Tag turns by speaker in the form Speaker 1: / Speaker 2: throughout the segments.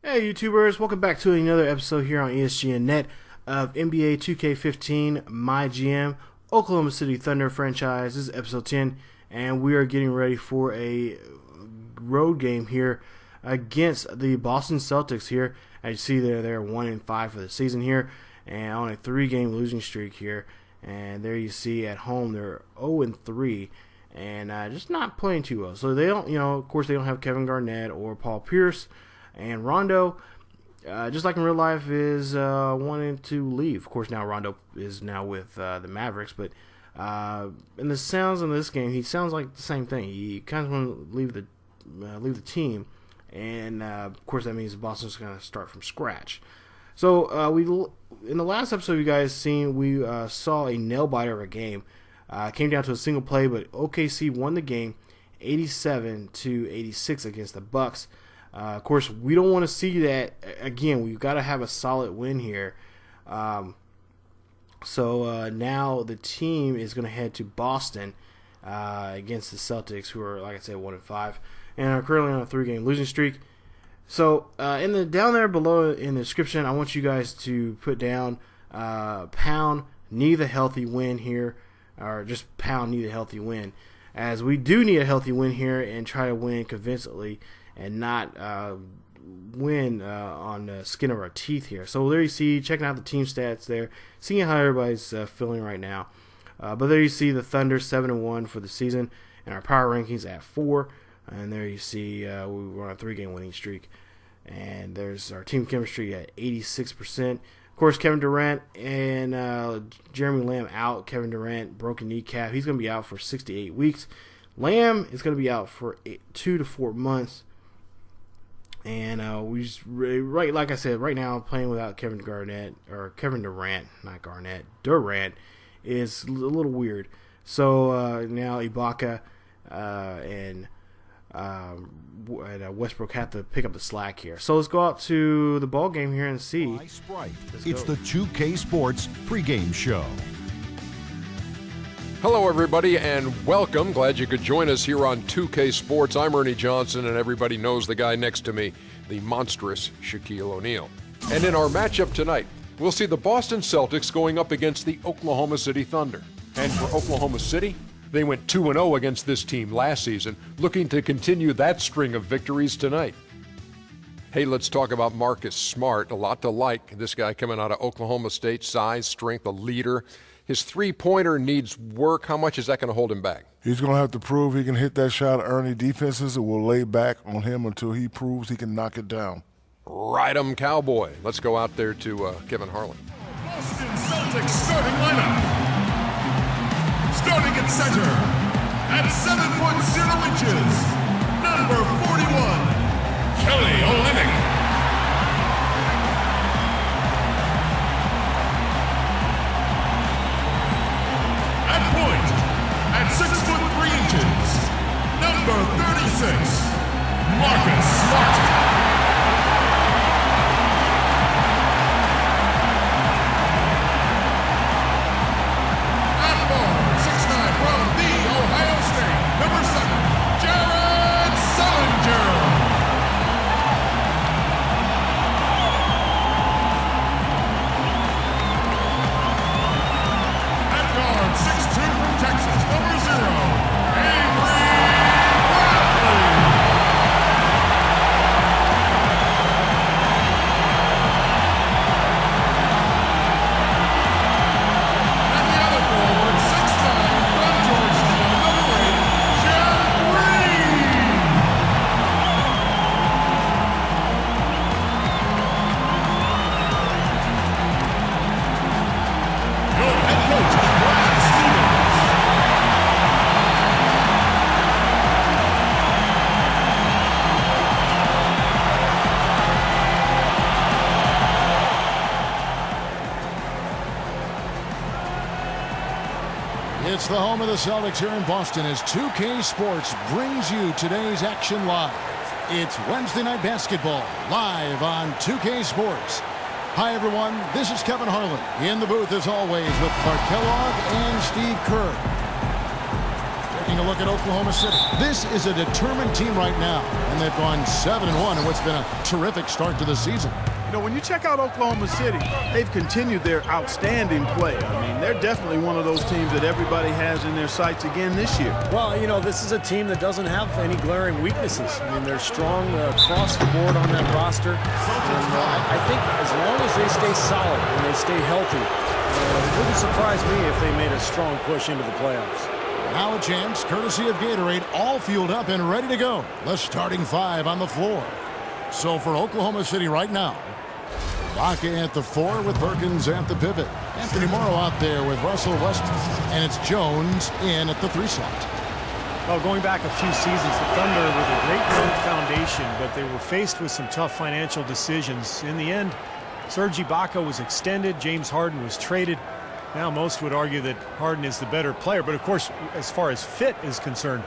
Speaker 1: Hey YouTubers, welcome back to another episode here on ESGNet of NBA 2K15 My GM Oklahoma City Thunder franchise. This is episode 10 and we are getting ready for a road game here against the Boston Celtics here. As you see they're 1-5 for the season here and on a 3-game losing streak here. And there you see at home they're 0-3 and just not playing too well. So they don't, of course they don't have Kevin Garnett or Paul Pierce. And Rondo, just like in real life, is wanting to leave. Of course, now Rondo is now with the Mavericks, but in the sounds in this game, he sounds like the same thing. He kind of want to leave the team, and of course that means Boston's going to start from scratch. So in the last episode you guys seen, we saw a nail biter of a game. Came down to a single play, but OKC won the game, 87-86 against the Bucks. Of course, we don't want to see that again. We've got to have a solid win here. So now the team is going to head to Boston against the Celtics, who are, like I said, 1-5, and are currently on a 3-game losing streak. So down there below in the description, I want you guys to put down pound need a healthy win here, or just pound need a healthy win, as we do need a healthy win here and try to win convincingly and not win on the skin of our teeth here. So there you see, checking out the team stats there, seeing how everybody's feeling right now. But there you see the Thunder 7-1 for the season, and our power rankings at 4. And there you see we're on a 3-game winning streak. And there's our team chemistry at 86%. Of course, Kevin Durant and Jeremy Lamb out. Kevin Durant, broken kneecap. He's going to be out for 6 to 8 weeks. Lamb is going to be out for 2 to 4 months. And we just right, like I said, right now playing without Kevin Durant, not Garnett, Durant is a little weird. So now Ibaka and Westbrook have to pick up the slack here. So let's go out to the ball game here and see.
Speaker 2: It's the 2K Sports pregame show.
Speaker 3: Hello, everybody, and welcome. Glad you could join us here on 2K Sports. I'm Ernie Johnson, and everybody knows the guy next to me, the monstrous Shaquille O'Neal. And in our matchup tonight, we'll see the Boston Celtics going up against the Oklahoma City Thunder. And for Oklahoma City, they went 2-0 against this team last season, looking to continue that string of victories tonight. Hey, let's talk about Marcus Smart. A lot to like. This guy coming out of Oklahoma State, size, strength, a leader. His three-pointer needs work. How much is that going to hold him back?
Speaker 4: He's going to have to prove he can hit that shot. Ernie, defenses will lay back on him until he proves he can knock it down.
Speaker 3: Ride 'em, Cowboy. Let's go out there to Kevin Harlan.
Speaker 5: Boston Celtics starting lineup. Starting at center, at 7 foot 0 inches, number 41, Kelly Olynyk. At point, at 6 foot 3 inches, number 36, Marcus Smart.
Speaker 2: It's the home of the Celtics here in Boston as 2K Sports brings you today's action live. It's Wednesday Night Basketball, live on 2K Sports. Hi, everyone. This is Kevin Harlan in the booth, as always, with Clark Kellogg and Steve Kerr. Checking taking a look at Oklahoma City. This is a determined team right now, and they've gone 7-1 in what's been a terrific start to the season.
Speaker 6: You know, when you check out Oklahoma City, they've continued their outstanding play. I mean, they're definitely one of those teams that everybody has in their sights again this year.
Speaker 7: Well, you know, this is a team that doesn't have any glaring weaknesses. I mean, they're strong across the board on that roster. And I think as long as they stay solid and they stay healthy, it wouldn't surprise me if they made a strong push into the playoffs.
Speaker 2: Now a chance, courtesy of Gatorade, all fueled up and ready to go. The starting five on the floor. So for Oklahoma City right now, Ibaka at the 4 with Perkins at the pivot. Anthony Morrow out there with Russell Westbrook. And it's Jones in at the 3 slot.
Speaker 7: Well, going back a few seasons, the Thunder with a great young foundation, but they were faced with some tough financial decisions. In the end, Serge Ibaka was extended. James Harden was traded. Now most would argue that Harden is the better player. But, of course, as far as fit is concerned,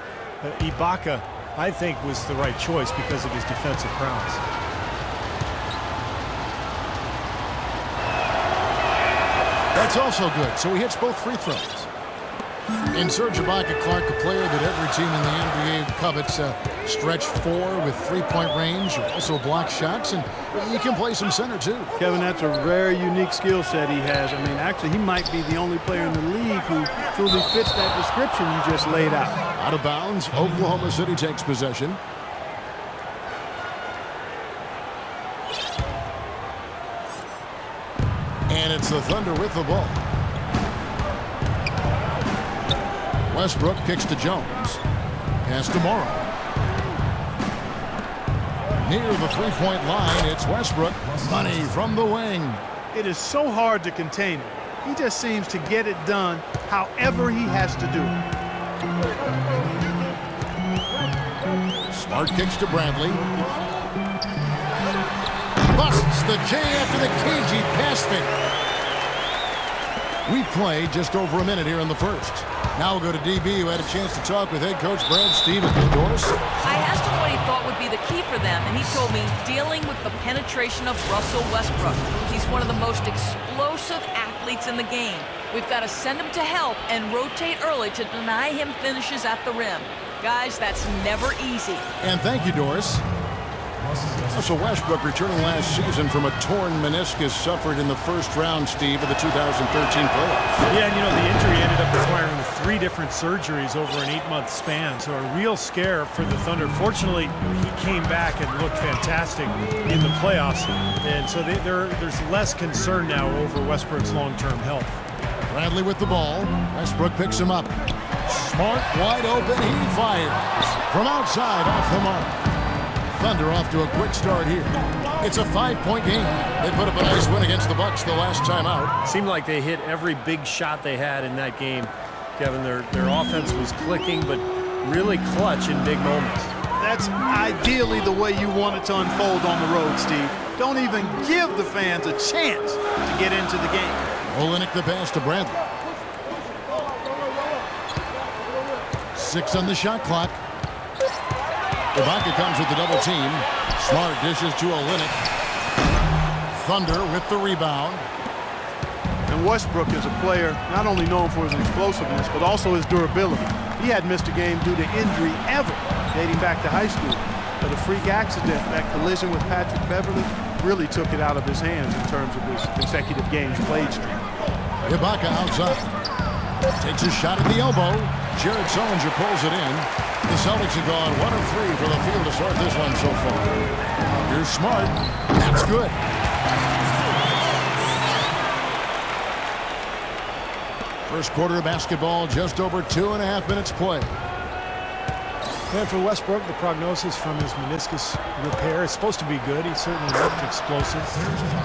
Speaker 7: Ibaka, I think, was the right choice because of his defensive prowess.
Speaker 2: That's also good, so he hits both free throws. And Serge Ibaka, Clark, a player that every team in the NBA covets, stretch 4 with 3-point range, also block shots, and he can play some center too.
Speaker 6: Kevin, that's a very unique skill set he has. I mean, actually, he might be the only player in the league who truly fits that description you just laid out.
Speaker 2: Out of bounds, Oklahoma City takes possession. And it's the Thunder with the ball. Westbrook kicks to Jones. Pass to Morrow. Near the 3-point line, it's Westbrook. Money from the wing.
Speaker 6: It is so hard to contain him. He just seems to get it done however he has to do it.
Speaker 2: Smart kicks to Bradley. Busts the J after the cagey pass fake. We played just over a minute here in the first. Now we'll go to DB, who had a chance to talk with head coach Brad Stevens. Doris?
Speaker 8: I asked him what he thought would be the key for them, and he told me dealing with the penetration of Russell Westbrook. He's one of the most explosive athletes in the game. We've got to send him to help and rotate early to deny him finishes at the rim. Guys, that's never easy.
Speaker 2: And thank you, Doris. So Westbrook returning last season from a torn meniscus suffered in the first round, Steve, of the 2013 playoffs.
Speaker 7: Yeah, and you know, the injury ended up requiring 3 different surgeries over an 8-month span, so a real scare for the Thunder. Fortunately, he came back and looked fantastic in the playoffs, and so there's less concern now over Westbrook's long-term health.
Speaker 2: Bradley with the ball. Westbrook picks him up. Smart, wide open, he fires. From outside, off the mark. Thunder off to a quick start here. It's a 5-point game. They put up a nice win against the Bucks the last time out.
Speaker 7: Seemed like they hit every big shot they had in that game. Kevin, their offense was clicking, but really clutch in big moments.
Speaker 6: That's ideally the way you want it to unfold on the road, Steve. Don't even give the fans a chance to get into the game.
Speaker 2: Olenek the pass to Bradley. 6 on the shot clock. Ibaka comes with the double team. Smart dishes to Olenek. Thunder with the rebound.
Speaker 6: And Westbrook is a player not only known for his explosiveness, but also his durability. He hadn't missed a game due to injury ever, dating back to high school. But a freak accident, that collision with Patrick Beverly, really took it out of his hands in terms of his consecutive games played streak.
Speaker 2: Ibaka outside. Takes a shot at the elbow. Jared Sullinger pulls it in. The Celtics have gone 1 of 3 for the field to start this one so far. Here's Smart. That's good. First quarter of basketball, just over 2.5 minutes played.
Speaker 7: And for Westbrook, the prognosis from his meniscus repair is supposed to be good. He certainly looked explosive.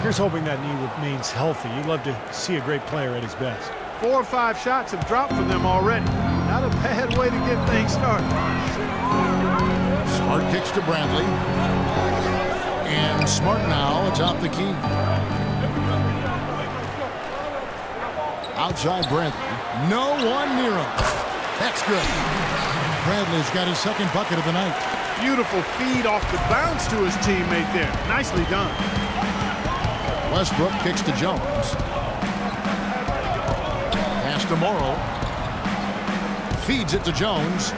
Speaker 7: Here's hoping that knee remains healthy. You'd love to see a great player at his best.
Speaker 6: 4 or 5 shots have dropped for them already. Not a bad way to get things started.
Speaker 2: Smart kicks to Bradley. And Smart now atop the key. Outside Bradley. No one near him. That's good. Bradley's got his second bucket of the night.
Speaker 6: Beautiful feed off the bounce to his teammate there. Nicely done.
Speaker 2: Westbrook kicks to Jones. Pass to Morrow. Feeds it to Jones.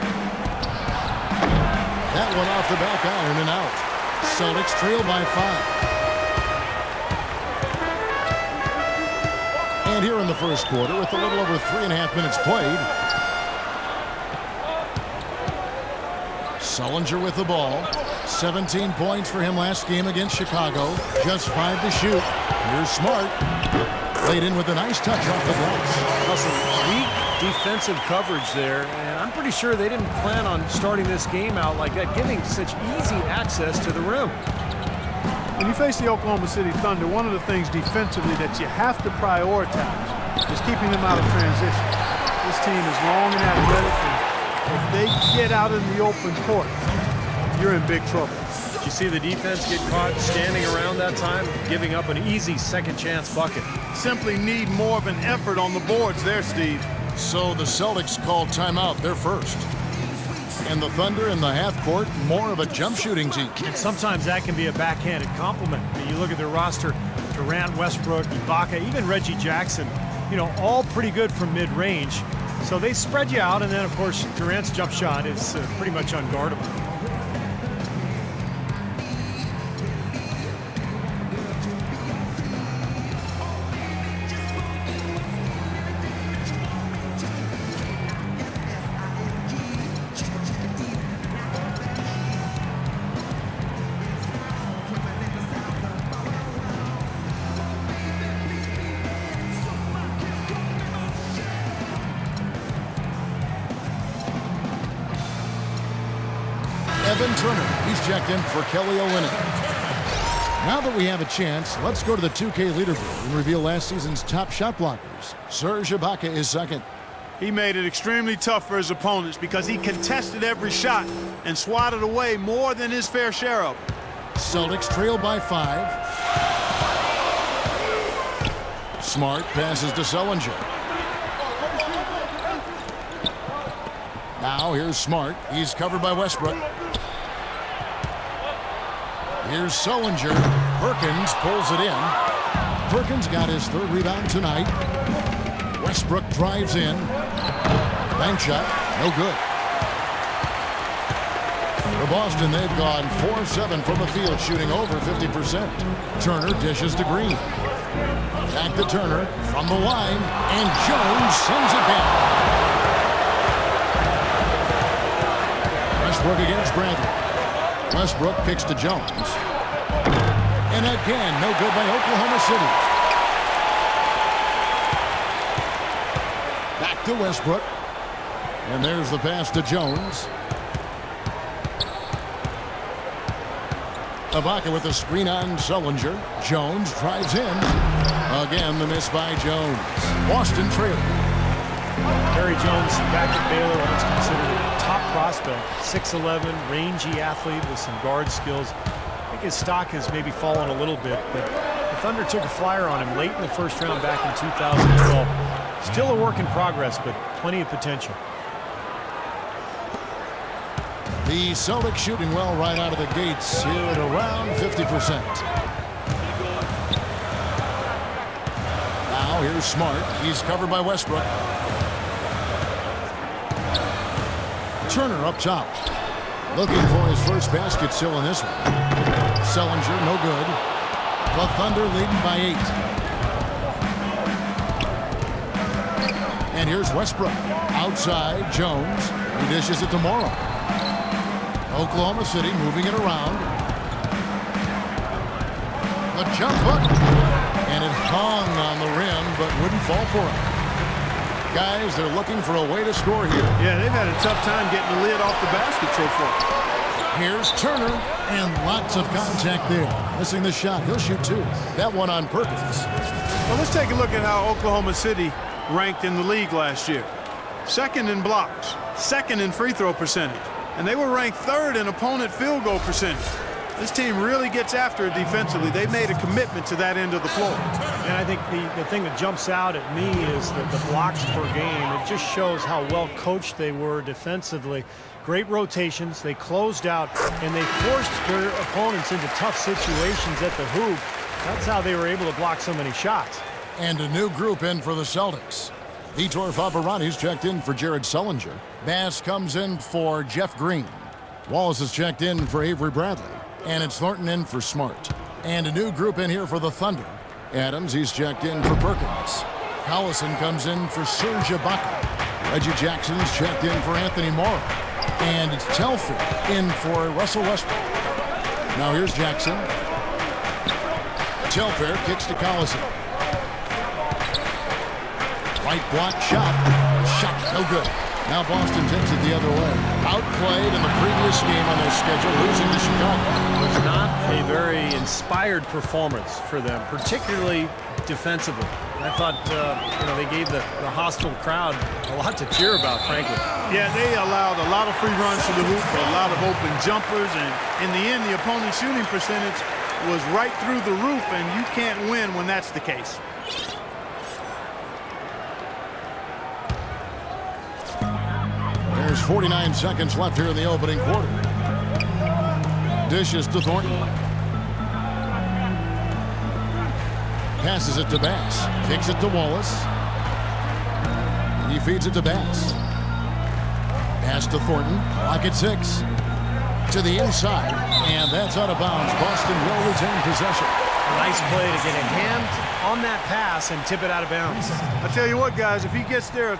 Speaker 2: That one off the back iron and out. Celtics trail by 5. And here in the first quarter, with a little over 3.5 minutes played, Sullinger with the ball. 17 points for him last game against Chicago. Just 5 to shoot. Here's Smart. Laid in with a nice touch off the glass.
Speaker 7: Well, some weak defensive coverage there, and I'm pretty sure they didn't plan on starting this game out like that, giving such easy access to the rim.
Speaker 6: When you face the Oklahoma City Thunder, one of the things defensively that you have to prioritize is keeping them out of transition. This team is long and athletic, and if they get out in the open court, you're in big trouble.
Speaker 7: Did you see the defense get caught standing around that time, giving up an easy second chance bucket?
Speaker 6: Simply need more of an effort on the boards there, Steve.
Speaker 2: So the Celtics called timeout. They're first. And the Thunder in the half court, more of a jump shooting team.
Speaker 7: And sometimes that can be a backhanded compliment. When you look at their roster, Durant, Westbrook, Ibaka, even Reggie Jackson, you know, all pretty good from mid-range. So they spread you out, and then, of course, Durant's jump shot is pretty much unguardable.
Speaker 2: Turner, he's checked in for Kelly Olynyk. Now that we have a chance, let's go to the 2K leaderboard and reveal last season's top shot blockers. Serge Ibaka is second.
Speaker 6: He made it extremely tough for his opponents because he contested every shot and swatted away more than his fair share of.
Speaker 2: Celtics trail by 5. Smart passes to Sullinger. Now here's Smart. He's covered by Westbrook. Here's Sullinger. Perkins pulls it in. Perkins got his third rebound tonight. Westbrook drives in. Bank shot, no good. For Boston, they've gone 4-7 from the field, shooting over 50%. Turner dishes to Green. Back to Turner from the line, and Jones sends it back. Westbrook against Bradley. Westbrook kicks to Jones. And again, no good by Oklahoma City. Back to Westbrook. And there's the pass to Jones. Ibaka with the screen on Sullinger. Jones drives in. Again, the miss by Jones. Boston trailing.
Speaker 7: Terry Jones back at Baylor, what's considered a top prospect. 6'11", rangy athlete with some guard skills. I think his stock has maybe fallen a little bit, but the Thunder took a flyer on him late in the first round back in 2012. Still a work in progress, but plenty of potential.
Speaker 2: The Celtics shooting well right out of the gates here at around 50%. Now here's Smart. He's covered by Westbrook. Turner up top. Looking for his first basket still in this one. Sullinger, no good. The Thunder leading by 8. And here's Westbrook. Outside, Jones. He dishes it to Morrow. Oklahoma City moving it around. The jump hook. And it hung on the rim, but wouldn't fall for him. Guys, they're looking for a way to score here.
Speaker 6: Yeah, they've had a tough time getting the lid off the basket so far.
Speaker 2: Here's Turner, and lots of contact there. Missing the shot. He'll shoot 2. That one on Perkins.
Speaker 6: Well, let's take a look at how Oklahoma City ranked in the league last year. Second in blocks, second in free throw percentage, and they were ranked third in opponent field goal percentage. This team really gets after it defensively. They made a commitment to that end of the floor.
Speaker 7: And I think the thing that jumps out at me is that the blocks per game. It just shows how well coached they were defensively. Great rotations. They closed out, and they forced their opponents into tough situations at the hoop. That's how they were able to block so many shots.
Speaker 2: And a new group in for the Celtics. Vitor Favarani's checked in for Jared Sullinger. Bass comes in for Jeff Green. Wallace is checked in for Avery Bradley. And it's Thornton in for Smart. And a new group in here for the Thunder. Adams, he's checked in for Perkins. Collison comes in for Serge Ibaka. Reggie Jackson's checked in for Anthony Morrow. And it's Telfair in for Russell Westbrook. Now here's Jackson. Telfair kicks to Collison. Right block shot. Shot no good. Now Boston takes it the other way. Outplayed in the previous game on their schedule, losing to Chicago.
Speaker 7: It was not a very inspired performance for them, particularly defensively. I thought, they gave the hostile crowd a lot to cheer about, frankly.
Speaker 6: Yeah, they allowed a lot of free runs to the hoop, a lot of open jumpers, and in the end, the opponent's shooting percentage was right through the roof, and you can't win when that's the case.
Speaker 2: There's 49 seconds left here in the opening quarter. Dishes to Thornton. Passes it to Bass. Kicks it to Wallace. He feeds it to Bass. Pass to Thornton. Clock at 6. To the inside. And that's out of bounds. Boston will retain possession.
Speaker 7: A nice play to get a hand on that pass and tip it out of bounds.
Speaker 6: I tell you what, guys, if he gets there a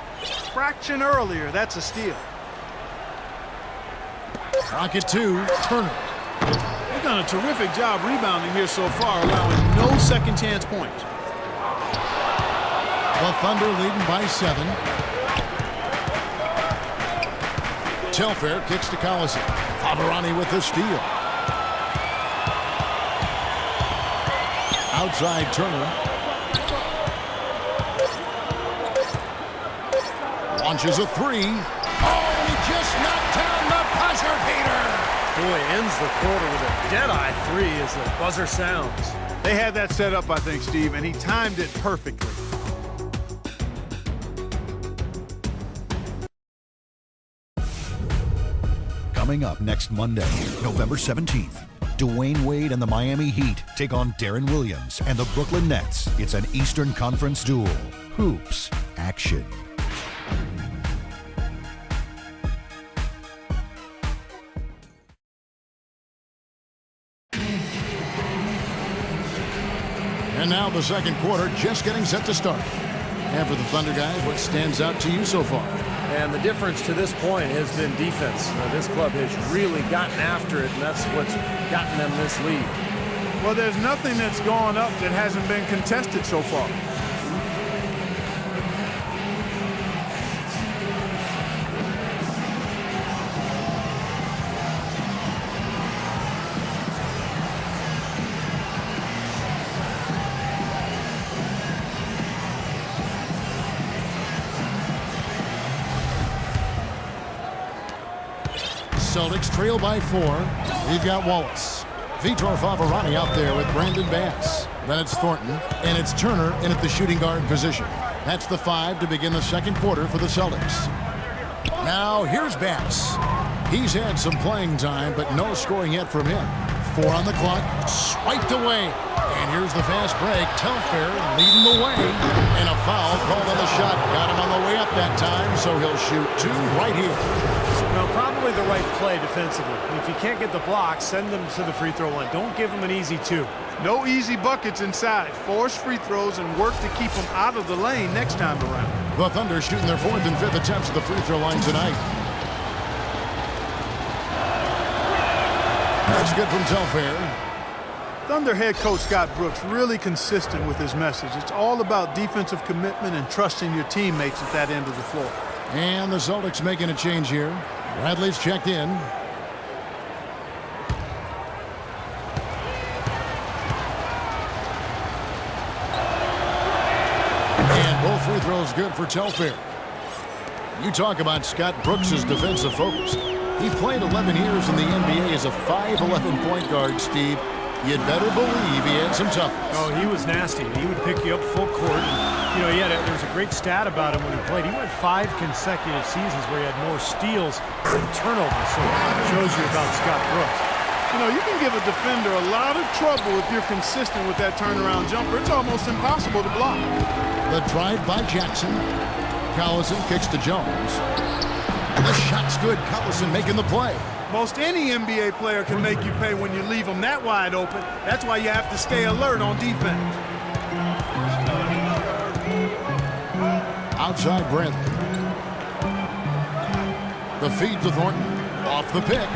Speaker 6: fraction earlier, that's a steal.
Speaker 2: Clock at 2. Turner.
Speaker 6: They've done a terrific job rebounding here so far, allowing no second chance points.
Speaker 2: The Thunder leading by 7. Telfair kicks to Collison. Favarani with the steal. Outside Turner. Launches a 3. Oh, and he just knocked down the buzzer beater.
Speaker 7: Boy, ends the quarter with a dead-eye 3 as the buzzer sounds.
Speaker 6: They had that set up, I think, Steve, and he timed it perfectly.
Speaker 9: Coming up next Monday, November 17th, Dwayne Wade and the Miami Heat take on Deron Williams and the Brooklyn Nets. It's an Eastern Conference duel. Hoops action.
Speaker 2: And now the second quarter just getting set to start. And for the Thunder guys, what stands out to you so far?
Speaker 7: And the difference to this point has been defense. This club has really gotten after it, and that's what's gotten them this lead.
Speaker 6: Well, there's nothing that's gone up that hasn't been contested so far.
Speaker 2: Celtics trail by 4. We've got Wallace. Vitor Favarani out there with Brandon Bass. Then it's Thornton, and it's Turner in at the shooting guard position. That's the 5 to begin the second quarter for the Celtics. Now here's Bass. He's had some playing time, but no scoring yet from him. 4 on the clock, swiped away. And here's the fast break. Telfair leading the way. And a foul called on the shot. Got him on the way up that time, so he'll shoot 2 right here.
Speaker 7: Well, probably the right play defensively. If you can't get the block, send them to the free throw line. Don't give them an easy 2.
Speaker 6: No easy buckets inside. Force free throws and work to keep them out of the lane next time around.
Speaker 2: The Thunder shooting their 4th and 5th attempts at the free throw line tonight. That's good from Telfair.
Speaker 6: Thunder head coach Scott Brooks really consistent with his message. It's all about defensive commitment and trusting your teammates at that end of the floor.
Speaker 2: And the Celtics making a change here. Bradley's checked in. And both free throws good for Telfair. You talk about Scott Brooks' defensive focus. He played 11 years in the NBA as a 5'11" point guard, Steve. You'd better believe he had some toughness.
Speaker 7: Oh, he was nasty. He would pick you up full court. And, there was a great stat about him when he played. He went 5 consecutive seasons where he had more steals than turnovers. So it shows you about Scott Brooks.
Speaker 6: You can give a defender a lot of trouble if you're consistent with that turnaround jumper. It's almost impossible to block.
Speaker 2: The drive by Jackson. Collison kicks to Jones. The shot's good. Collison making the play.
Speaker 6: Most any NBA player can make you pay when you leave them that wide open. That's why you have to stay alert on defense.
Speaker 2: Outside Bradley. The feed to Thornton. Off the pick.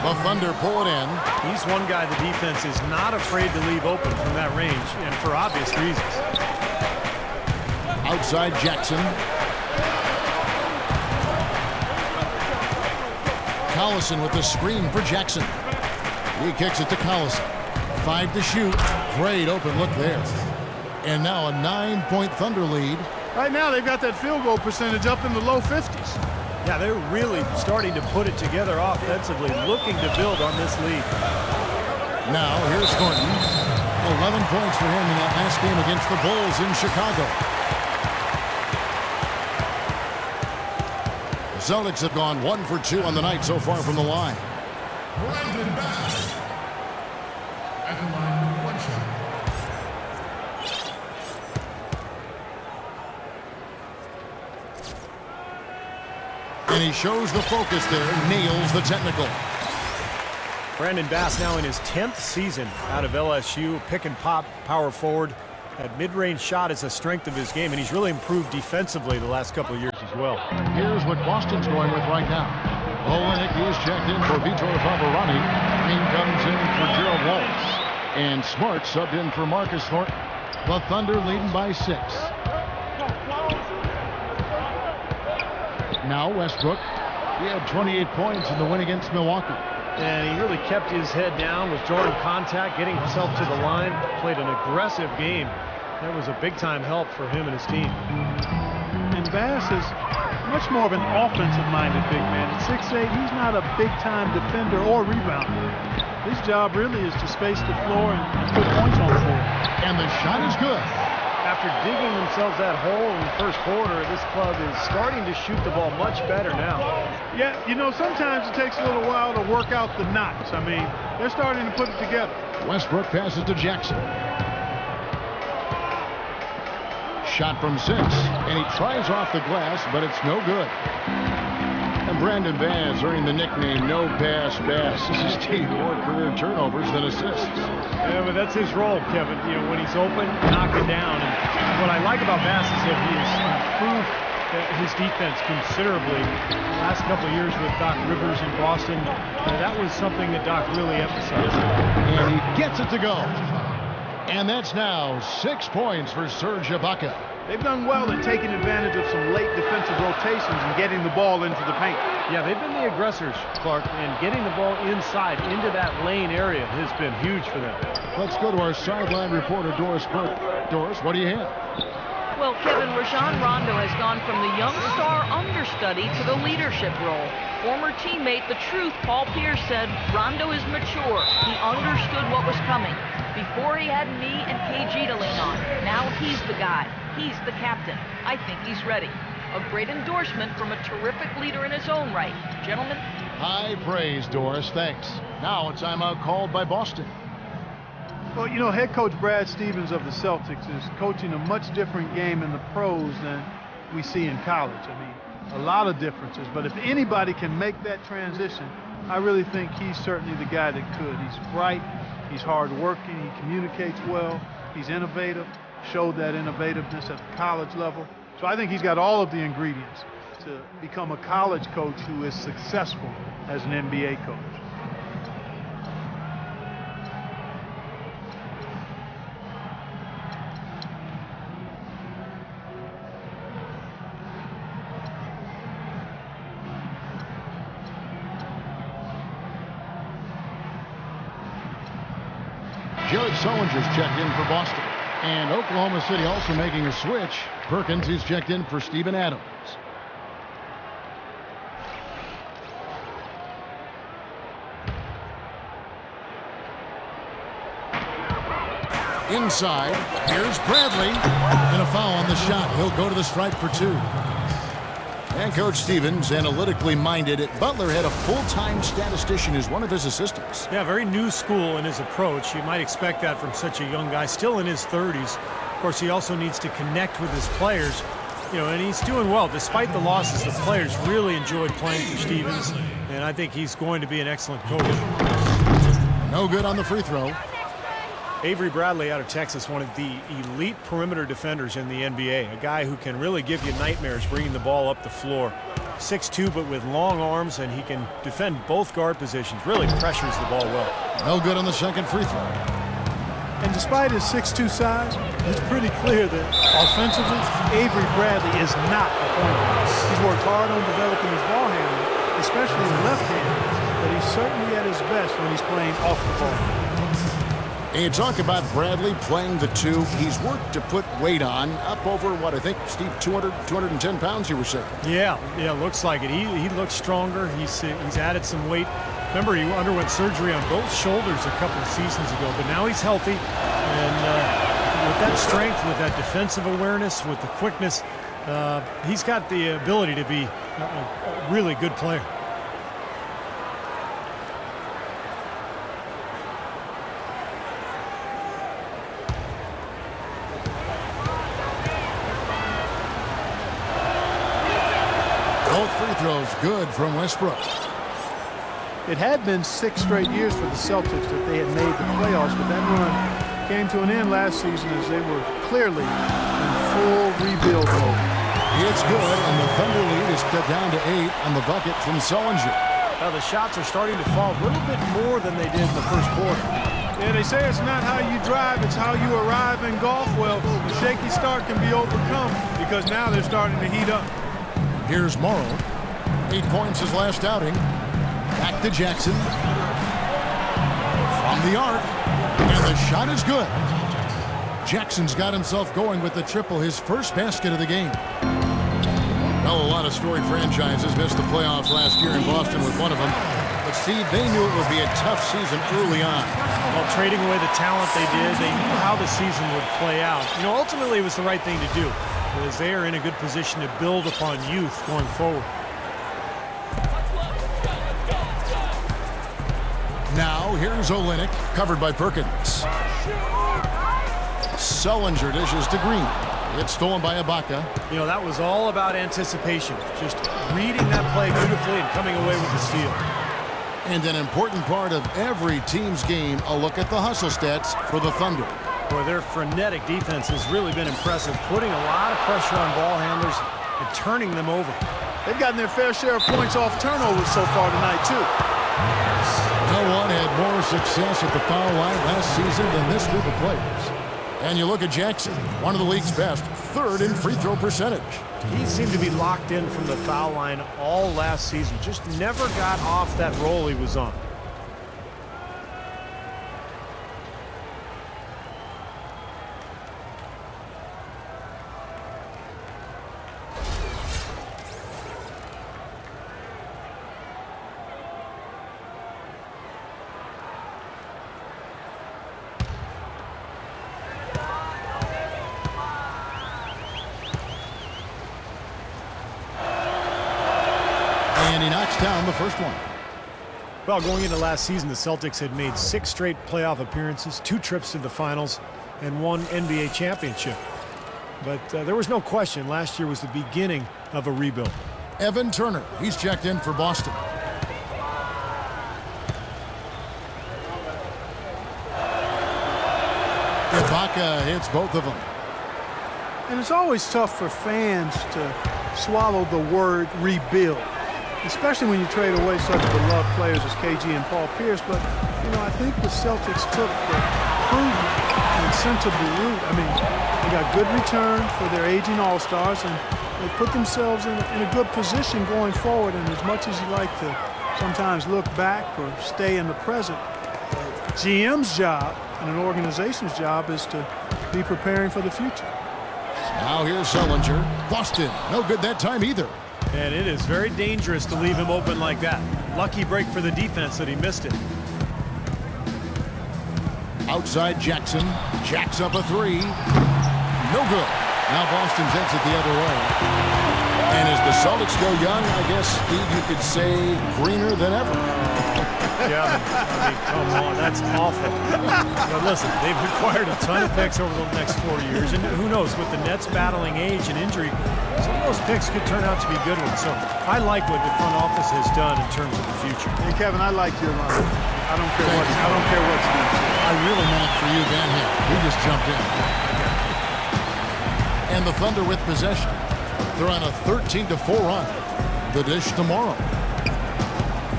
Speaker 2: The Thunder pull it in.
Speaker 7: He's one guy the defense is not afraid to leave open from that range, and for obvious reasons.
Speaker 2: Outside Jackson. Collison with the screen for Jackson. He kicks it to Collison. 5 to shoot. Great open look there. And now a 9-point Thunder lead.
Speaker 6: Right now, they've got that field goal percentage up in the low 50s.
Speaker 7: Yeah, they're really starting to put it together offensively, looking to build on this lead.
Speaker 2: Now, here's Thornton. 11 points for him in that last game against the Bulls in Chicago. The Celtics have gone 1 for 2 on the night so far from the line.
Speaker 5: Brandon Bass. At the line with 1 shot.
Speaker 2: And he shows the focus there, nails the technical.
Speaker 7: Brandon Bass now in his 10th season out of LSU, pick and pop, power forward. That mid-range shot is a strength of his game, and he's really improved defensively the last couple of years as well.
Speaker 2: Here's what Boston's going with right now. Olenek is checked in for Vitor Favarani. Green comes in for Gerald Wallace. And Smart subbed in for Marcus Thornton. The Thunder leading by 6. Now Westbrook. He had 28 points in the win against Milwaukee.
Speaker 7: And he really kept his head down, was drawing contact, getting himself to the line, played an aggressive game. That was a big-time help for him and his team.
Speaker 6: And Bass is much more of an offensive-minded big man. At 6'8", he's not a big-time defender or rebounder. His job really is to space the floor and put points on the board.
Speaker 2: And the shot is good.
Speaker 7: After digging themselves that hole in the first quarter, this club is starting to shoot the ball much better now.
Speaker 6: Yeah, you know, sometimes it takes a little while to work out the knots. I mean, they're starting to put it together.
Speaker 2: Westbrook passes to Jackson. Shot from 6, and he tries off the glass, but it's no good. And Brandon Bass earning the nickname No Pass Bass. This is taking more career turnovers than assists.
Speaker 7: Yeah, but that's his role, Kevin. You know, when he's open, knock it down. And what I like about Bass is that he has improved his defense considerably the last couple of years with Doc Rivers in Boston. That was something that Doc really emphasized.
Speaker 2: And he gets it to go. And that's now 6 points for Serge Ibaka.
Speaker 6: They've done well in taking advantage of some late defensive rotations and getting the ball into the paint.
Speaker 7: Yeah, they've been the aggressors, Clark, and getting the ball inside into that lane area has been huge for them.
Speaker 2: Let's go to our sideline reporter, Doris Burke. Doris, what do you have?
Speaker 8: Well, Kevin, Rajon Rondo has gone from the young star understudy to the leadership role. Former teammate The Truth, Paul Pierce, said Rondo is mature. He understood what was coming. Before he had me and KG to lean on. Now he's the guy. He's the captain. I think he's ready. A great endorsement from a terrific leader in his own right. Gentlemen.
Speaker 2: High praise, Doris. Thanks. Now a timeout called by Boston.
Speaker 6: Well, you know, head coach Brad Stevens of the Celtics is coaching a much different game in the pros than we see in college. I mean, a lot of differences. But if anybody can make that transition, I really think he's certainly the guy that could. He's bright. He's hard-working. He communicates well. He's innovative. Showed that innovativeness at the college level. So I think he's got all of the ingredients to become a college coach who is successful as an NBA coach.
Speaker 2: Jared Sullinger's checked in for Boston. And Oklahoma City also making a switch. Perkins is checked in for Steven Adams. Inside, here's Bradley. And a foul on the shot. He'll go to the stripe for 2. And Coach Stevens, analytically minded at Butler, had a full-time statistician as one of his assistants.
Speaker 7: Yeah, very new school in his approach. You might expect that from such a young guy, still in his 30s. Of course, he also needs to connect with his players. And he's doing well. Despite the losses, the players really enjoyed playing for Stevens, and I think he's going to be an excellent coach.
Speaker 2: No good on the free throw.
Speaker 7: Avery Bradley out of Texas, one of the elite perimeter defenders in the NBA, a guy who can really give you nightmares bringing the ball up the floor. 6'2", but with long arms, and he can defend both guard positions. Really pressures the ball well.
Speaker 2: No good on the second free throw.
Speaker 6: And despite his 6'2" size, it's pretty clear that offensively, Avery Bradley is not a point guard. He's worked hard on developing his ball handling, especially his left hand, but he's certainly at his best when he's playing off the ball.
Speaker 2: And you talk about Bradley playing the two. He's worked to put weight on, up over, what, I think, Steve, 210 pounds, you were saying.
Speaker 7: Yeah, looks like it. He looks stronger. He's added some weight. Remember, he underwent surgery on both shoulders a couple of seasons ago, but now he's healthy. And with that strength, with that defensive awareness, with the quickness, he's got the ability to be a really good player.
Speaker 2: Both free throws good from Westbrook.
Speaker 6: It had been 6 straight years for the Celtics that they had made the playoffs, but that run came to an end last season as they were clearly in full rebuild mode.
Speaker 2: It's good, and the Thunder lead is cut down to 8 on the bucket from Sullinger.
Speaker 7: Now the shots are starting to fall a little bit more than they did in the first quarter.
Speaker 6: Yeah, they say it's not how you drive, it's how you arrive in golf. Well, the shaky start can be overcome because now they're starting to heat up.
Speaker 2: Here's Morrow. 8 points his last outing. Back to Jackson. From the arc. And the shot is good. Jackson's got himself going with the triple, his first basket of the game. Well, a lot of storied franchises missed the playoffs last year, in Boston was one of them. But Steve, they knew it would be a tough season early on.
Speaker 7: Well, trading away the talent they did, they knew how the season would play out. Ultimately it was the right thing to do, because they are in a good position to build upon youth going forward.
Speaker 2: Now, here's Olynyk, covered by Perkins. Sullinger dishes to Green. It's stolen by Ibaka.
Speaker 7: That was all about anticipation, just reading that play beautifully and coming away with the steal.
Speaker 2: And an important part of every team's game, a look at the hustle stats for the Thunder.
Speaker 7: Boy, their frenetic defense has really been impressive, putting a lot of pressure on ball handlers and turning them over.
Speaker 6: They've gotten their fair share of points off turnovers so far tonight, too.
Speaker 2: No one had more success at the foul line last season than this group of players. And you look at Jackson, one of the league's best, 3rd in free throw percentage.
Speaker 7: He seemed to be locked in from the foul line all last season, just never got off that roll he was on.
Speaker 2: And he knocks down the first one.
Speaker 7: Well, going into last season, the Celtics had made 6 straight playoff appearances, 2 trips to the finals, and 1 NBA championship. But there was no question last year was the beginning of a rebuild.
Speaker 2: Evan Turner, he's checked in for Boston. Ibaka hits both of them.
Speaker 6: And it's always tough for fans to swallow the word rebuild, especially when you trade away such beloved players as KG and Paul Pierce. But, I think the Celtics took the prudent and sensible route. They got good return for their aging All-Stars, and they put themselves in a good position going forward. And as much as you like to sometimes look back or stay in the present, GM's job and an organization's job is to be preparing for the future.
Speaker 2: Now here's Sullinger. Boston, no good that time either.
Speaker 7: And it is very dangerous to leave him open like that. Lucky break for the defense that he missed it.
Speaker 2: Outside Jackson. Jacks up a 3. No good. Now Boston's exit the other way. And as the Celtics go young, I guess, Steve, you could say greener than ever.
Speaker 7: Kevin, I mean, come on, that's awful. But listen, they've acquired a ton of picks over the next 4 years, and who knows, with the Nets battling age and injury, some of those picks could turn out to be good ones. So I like what the front office has done in terms of the future.
Speaker 6: And Kevin, I like your line. I don't care what's done.
Speaker 2: I really meant for you, Van Halen. We just jumped in. And the Thunder with possession. They're on a 13-4 run. The dish tomorrow.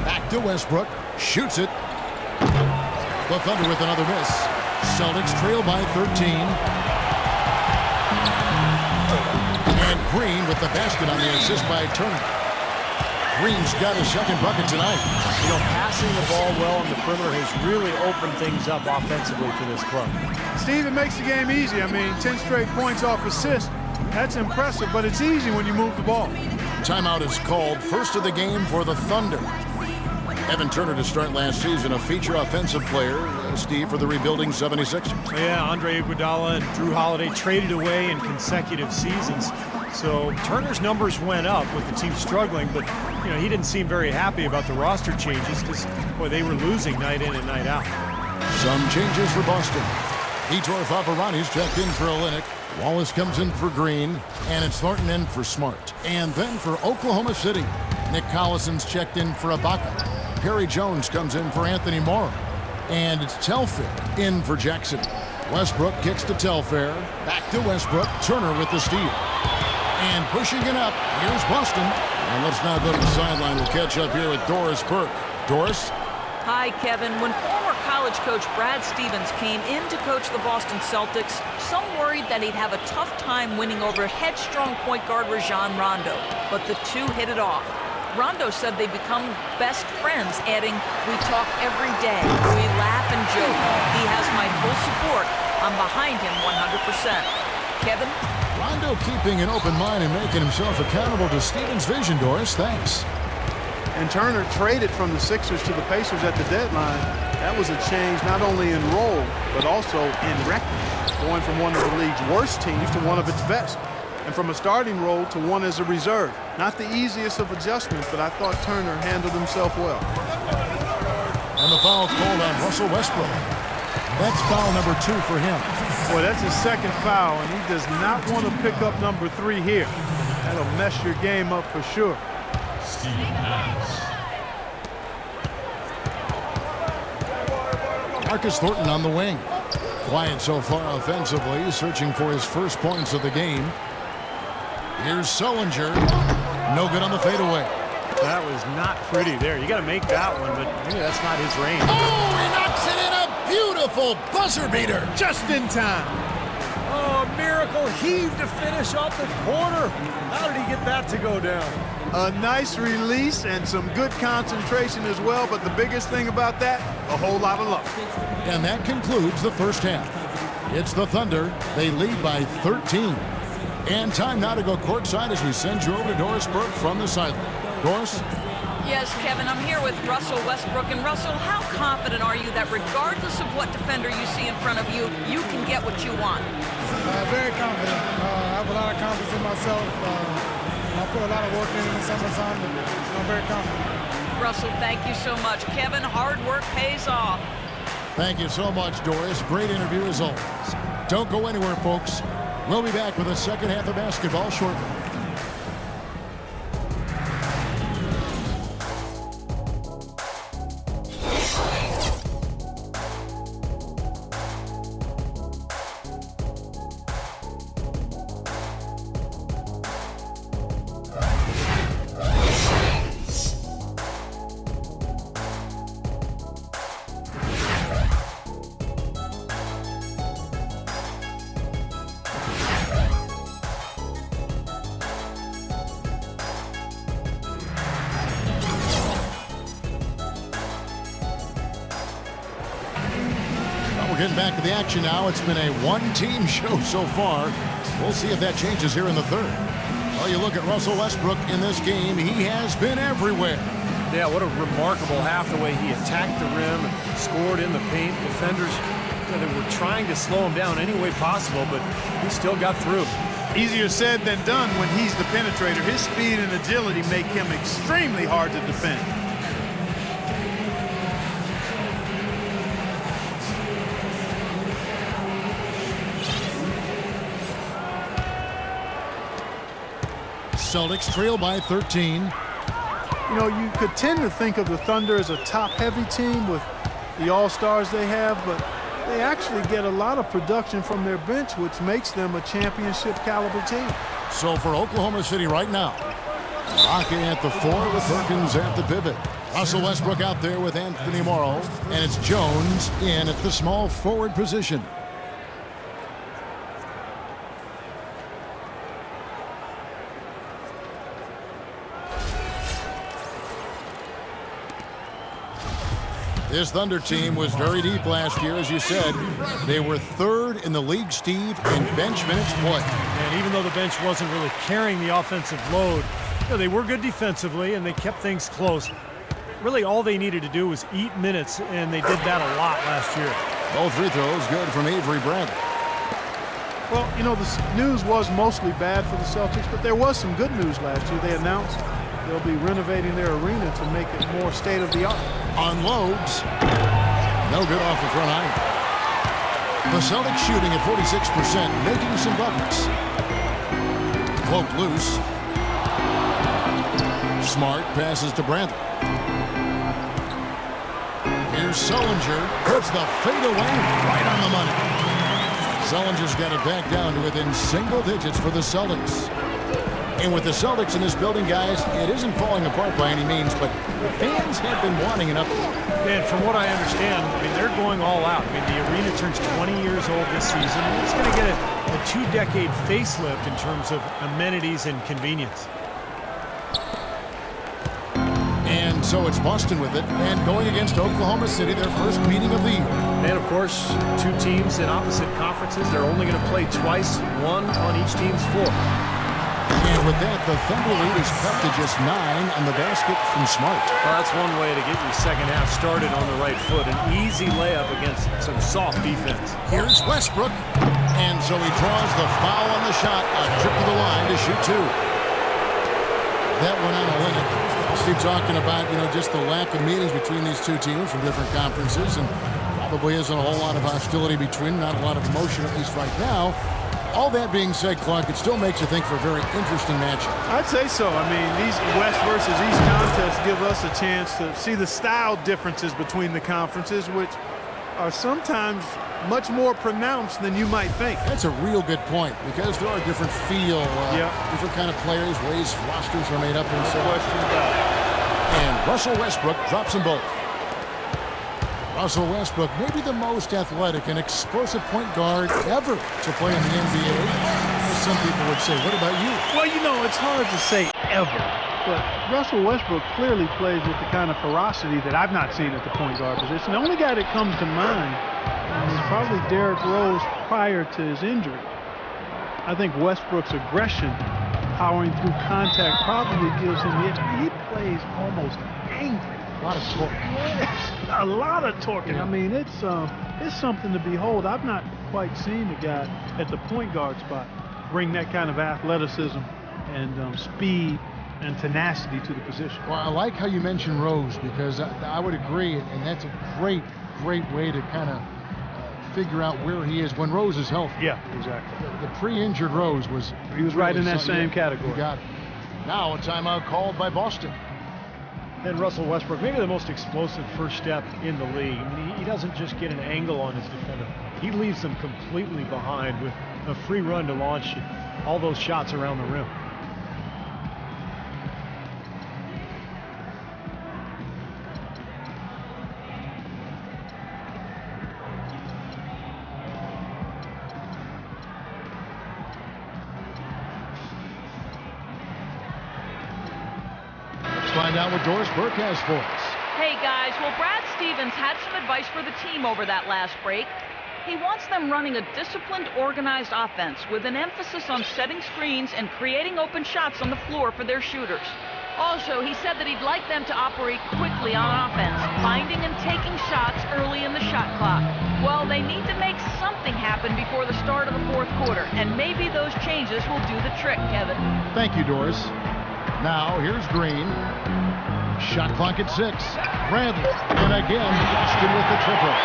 Speaker 2: Back to Westbrook. Shoots it. The Thunder with another miss. Celtics trail by 13. And Green with the basket on the assist by Turner. Green's got his second bucket tonight.
Speaker 7: You know, passing the ball well on the perimeter has really opened things up offensively for this club.
Speaker 6: Steve, it makes the game easy. I mean, 10 straight points off assist. That's impressive, but it's easy when you move the ball.
Speaker 2: Timeout is called. First of the game for the Thunder. Evan Turner to start last season, a feature offensive player, Steve, for the rebuilding 76ers.
Speaker 7: Yeah, Andre Iguodala and Drew Holiday traded away in consecutive seasons. So Turner's numbers went up with the team struggling, but you know, he didn't seem very happy about the roster changes because, boy, they were losing night in and night out.
Speaker 2: Some changes for Boston. Vitor Favarani's checked in for Olynyk. Wallace comes in for Green, and it's Thornton in for Smart. And then for Oklahoma City, Nick Collison's checked in for Ibaka. Perry Jones comes in for Anthony Morrow. And it's Telfair in for Jackson. Westbrook kicks to Telfair. Back to Westbrook. Turner with the steal. And pushing it up, here's Boston. And let's now go to the sideline. We'll catch up here with Doris Burke. Doris?
Speaker 8: Hi, Kevin. When former college coach Brad Stevens came in to coach the Boston Celtics, some worried that he'd have a tough time winning over headstrong point guard Rajon Rondo. But the two hit it off. Rondo said they become best friends, adding, "We talk every day. We laugh and joke. He has my full support. I'm behind him 100%. Kevin?
Speaker 2: Rondo keeping an open mind and making himself accountable to Stevens' vision, Doris. Thanks.
Speaker 6: And Turner traded from the Sixers to the Pacers at the deadline. That was a change not only in role, but also in record. Going from one of the league's worst teams to one of its best. And from a starting role to one as a reserve. Not the easiest of adjustments, but I thought Turner handled himself well.
Speaker 2: And the foul called on Russell Westbrook. That's foul number 2 for him.
Speaker 6: Boy, that's his second foul, and he does not want to pick up number 3 here. That'll mess your game up for sure.
Speaker 2: Marcus Thornton on the wing. Quiet so far offensively, searching for his first points of the game. Here's Sullinger. No good on the fadeaway.
Speaker 7: That was not pretty there. You got to make that one, but maybe that's not his range.
Speaker 2: Oh, he knocks it in, a beautiful buzzer beater.
Speaker 6: Just in time.
Speaker 7: Oh, a miracle heave to finish off the corner. How did he get that to go down?
Speaker 6: A nice release and some good concentration as well, but the biggest thing about that, a whole lot of luck.
Speaker 2: And that concludes the first half. It's the Thunder. They lead by 13. And time now to go courtside as we send you over to Doris Burke from the sideline. Doris?
Speaker 8: Yes, Kevin, I'm here with Russell Westbrook. And Russell, how confident are you that regardless of what defender you see in front of you, you can get what you want?
Speaker 10: Very confident. I have a lot of confidence in myself. I put a lot of work in the summertime, and I'm very confident.
Speaker 8: Russell, thank you so much. Kevin, hard work pays off.
Speaker 2: Thank you so much, Doris. Great interview as always. Don't go anywhere, folks. We'll be back with the second half of basketball shortly. Getting back to the action now. It's been a one-team show so far. We'll see if that changes here in the third. Well, you look at Russell Westbrook in this game. He has been everywhere.
Speaker 7: Yeah, what a remarkable half the way he attacked the rim and scored in the paint. Defenders, they were trying to slow him down any way possible, but he still got through.
Speaker 6: Easier said than done when he's the penetrator. His speed and agility make him extremely hard to defend.
Speaker 2: Celtics trail by 13.
Speaker 6: You know, you could tend to think of the Thunder as a top-heavy team with the all-stars they have, but they actually get a lot of production from their bench, which makes them a championship-caliber team.
Speaker 2: So for Oklahoma City right now, Rocket at the 4 with Perkins at the pivot. Russell Westbrook out there with Anthony Morrow, and it's Jones in at the small forward position. This Thunder team was very deep last year, as you said. They were 3rd in the league, Steve, in bench minutes played.
Speaker 7: And even though the bench wasn't really carrying the offensive load, you know, they were good defensively and they kept things close. Really, all they needed to do was eat minutes, and they did that a lot last year.
Speaker 2: Both free throws good from Avery Brent.
Speaker 6: Well, you know, the news was mostly bad for the Celtics, but there was some good news last year. They announced they'll be renovating their arena to make it more state-of-the-art.
Speaker 2: Unloads. No good off the front iron. The Celtics shooting at 46%, making some buckets. Cloak loose. Smart passes to Bradley. Here's Sullinger. Puts the fadeaway right on the money. Sullinger's got it back down to within single digits for the Celtics. And with the Celtics in this building, guys, it isn't falling apart by any means, but the fans have been wanting an update.
Speaker 7: And from what I understand, I mean, they're going all out. I mean, the arena turns 20 years old this season, and it's going to get a 2-decade facelift in terms of amenities and convenience.
Speaker 2: And so it's Boston with it, and going against Oklahoma City, their first meeting of the year.
Speaker 7: And, of course, 2 teams in opposite conferences. They're only going to play twice, one on each team's floor.
Speaker 2: And with that, the Thunder lead is cut to just 9 on the basket from Smart.
Speaker 7: Well, that's one way to get your second half started on the right foot. An easy layup against some soft defense.
Speaker 2: Here's Westbrook. And so he draws the foul on the shot. A trip to the line to shoot 2. That went on a limit. Steve talking about, you know, just the lack of meetings between these 2 teams from different conferences, and probably isn't a whole lot of hostility between them, not a lot of emotion, at least right now. All that being said, Clark, it still makes you think for a very interesting matchup.
Speaker 6: I'd say so. I mean, these West versus East contests give us a chance to see the style differences between the conferences, which are sometimes much more pronounced than you might think.
Speaker 2: That's a real good point, because there are different feel, different kind of players, ways rosters are made up, and so and Russell Westbrook drops them both. Russell Westbrook, maybe the most athletic and explosive point guard ever to play in the NBA. As some people would say. What about you?
Speaker 6: Well, you know, it's hard to say ever, but Russell Westbrook clearly plays with the kind of ferocity that I've not seen at the point guard position. The only guy that comes to mind is probably Derrick Rose prior to his injury. I think Westbrook's aggression, powering through contact, probably gives him the edge. He plays almost angry.
Speaker 2: A lot of torque.
Speaker 6: A lot of torque. I mean, it's something to behold. I've not quite seen the guy at the point guard spot bring that kind of athleticism and speed and tenacity to the position.
Speaker 2: Well, I like how you mentioned Rose, because I would agree, and that's a great way to kind of figure out where he is when Rose is healthy.
Speaker 6: Yeah, exactly.
Speaker 2: The pre-injured Rose was...
Speaker 6: He was right in that same category.
Speaker 2: You got it. Now a timeout called by Boston.
Speaker 7: And Russell Westbrook, maybe the most explosive first step in the league. I mean, he doesn't just get an angle on his defender. He leaves them completely behind with a free run to launch all those shots around the rim.
Speaker 2: Find out what Doris Burke has for us.
Speaker 8: Hey guys, well, Brad Stevens had some advice for the team over that last break. He wants them running a disciplined, organized offense with an emphasis on setting screens and creating open shots on the floor for their shooters. Also, he said that he'd like them to operate quickly on offense, finding and taking shots early in the shot clock. Well, they need to make something happen before the start of the 4th quarter, and maybe those changes will do the trick, Kevin.
Speaker 2: Thank you, Doris. Now, here's Green. Shot clock at 6. Bradley. And again, Boston with the triple.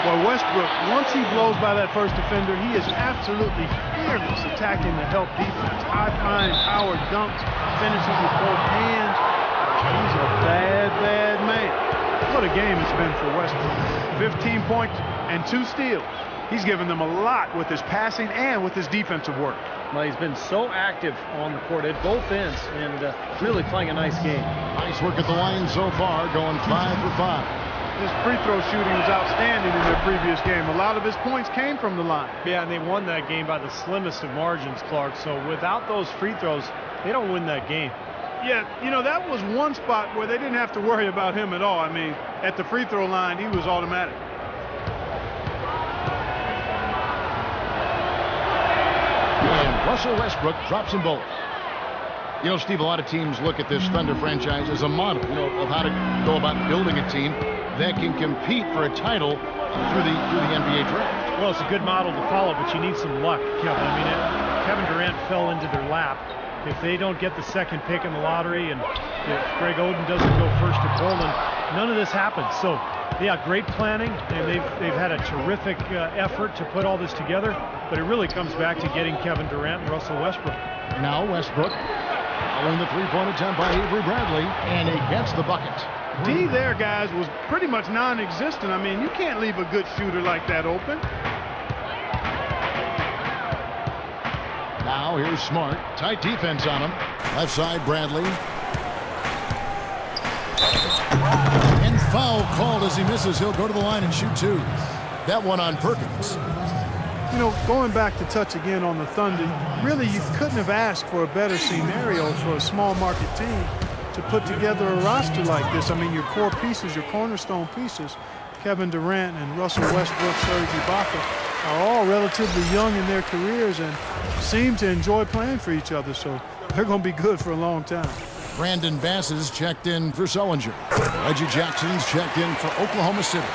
Speaker 6: Well, Westbrook, once he blows by that first defender, he is absolutely fearless attacking the help defense. High-flying power dunks, finishes with both hands. He's a bad, bad man. What a game it's been for Westbrook. 15 points and 2 steals. He's given them a lot with his passing and with his defensive work.
Speaker 7: Well, he's been so active on the court at both ends and really playing a nice game.
Speaker 2: Nice work at the line so far, going 5 for 5.
Speaker 6: His free throw shooting was outstanding in their previous game. A lot of his points came from the line.
Speaker 7: Yeah, and they won that game by the slimmest of margins, Clark. So without those free throws, they don't win that game.
Speaker 6: Yeah, you know, that was one spot where they didn't have to worry about him at all. I mean, at the free throw line, he was automatic.
Speaker 2: And Russell Westbrook drops them both. You know, Steve, a lot of teams look at this Thunder franchise as a model, you know, of how to go about building a team that can compete for a title through the NBA draft.
Speaker 7: Well, it's a good model to follow, but you need some luck, Kevin. I mean, Kevin Durant fell into their lap. If they don't get the second pick in the lottery and if Greg Oden doesn't go first to Portland, none of this happens. So, yeah, great planning, and they've had a terrific effort to put all this together, but it really comes back to getting Kevin Durant and Russell Westbrook.
Speaker 2: Now Westbrook following the three-point attempt by Avery Bradley, and he gets the bucket.
Speaker 6: D there, guys, was pretty much non-existent. I mean, you can't leave a good shooter like that open.
Speaker 2: Now here's Smart. Tight defense on him. Left side, Bradley. And foul called as he misses. He'll go to the line and shoot 2. That one on Perkins.
Speaker 6: You know, going back to touch again on the Thunder, really you couldn't have asked for a better scenario for a small market team to put together a roster like this. I mean, your core pieces, your cornerstone pieces, Kevin Durant and Russell Westbrook, Serge Ibaka, are all relatively young in their careers and seem to enjoy playing for each other, so they're going to be good for a long time.
Speaker 2: Brandon Bass is checked in for Sullinger. Reggie Jackson's checked in for Oklahoma City.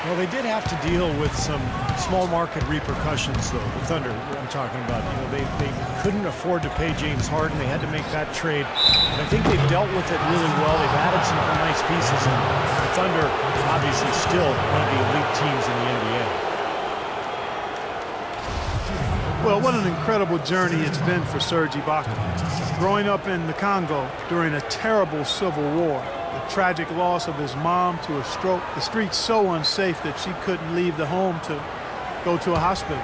Speaker 7: Well, they did have to deal with some small market repercussions, though. The Thunder, I'm talking about. You know, they couldn't afford to pay James Harden. They had to make that trade. And I think they've dealt with it really well. They've added some nice pieces. And the Thunder, obviously, still one of the elite teams in the NBA.
Speaker 6: Well, what an incredible journey it's been for Serge Ibaka. Growing up in the Congo during a terrible civil war, the tragic loss of his mom to a stroke, the streets so unsafe that she couldn't leave the home to go to a hospital.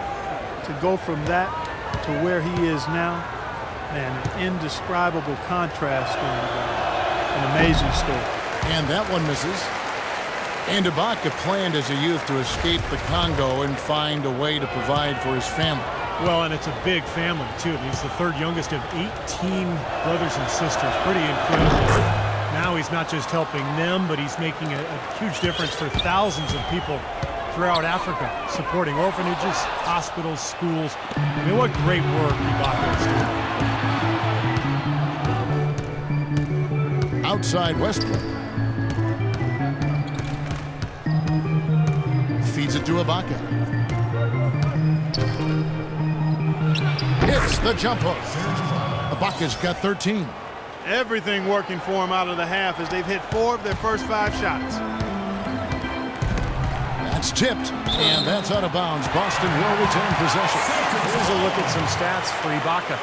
Speaker 6: To go from that to where he is now, man, an indescribable contrast and an amazing story.
Speaker 2: And that one misses. And Ibaka planned as a youth to escape the Congo and find a way to provide for his family.
Speaker 7: Well, and it's a big family, too. He's the third youngest of 18 brothers and sisters. Pretty incredible. Now he's not just helping them, but he's making a huge difference for thousands of people throughout Africa, supporting orphanages, hospitals, schools. I mean, what great work Ibaka is doing.
Speaker 2: Outside Westbrook. Feeds it to Ibaka. Hits the jump hook. Ibaka's got 13.
Speaker 6: Everything working for him out of the half as they've hit 4 of their first 5 shots.
Speaker 2: That's tipped, and that's out of bounds. Boston will retain possession.
Speaker 7: Here's a look at some stats for Ibaka.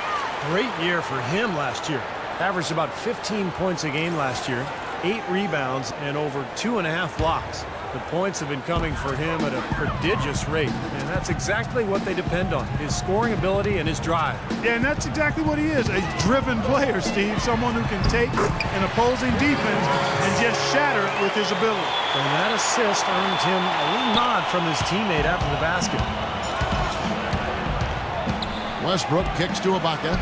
Speaker 7: Great year for him last year. Averaged about 15 points a game last year, 8 rebounds, and over 2.5 blocks. The points have been coming for him at a prodigious rate, and that's exactly what they depend on, his scoring ability and his drive.
Speaker 6: Yeah, and that's exactly what he is, a driven player, Steve, someone who can take an opposing defense and just shatter it with his ability.
Speaker 7: And that assist earned him a little nod from his teammate after the basket.
Speaker 2: Westbrook kicks to Ibaka.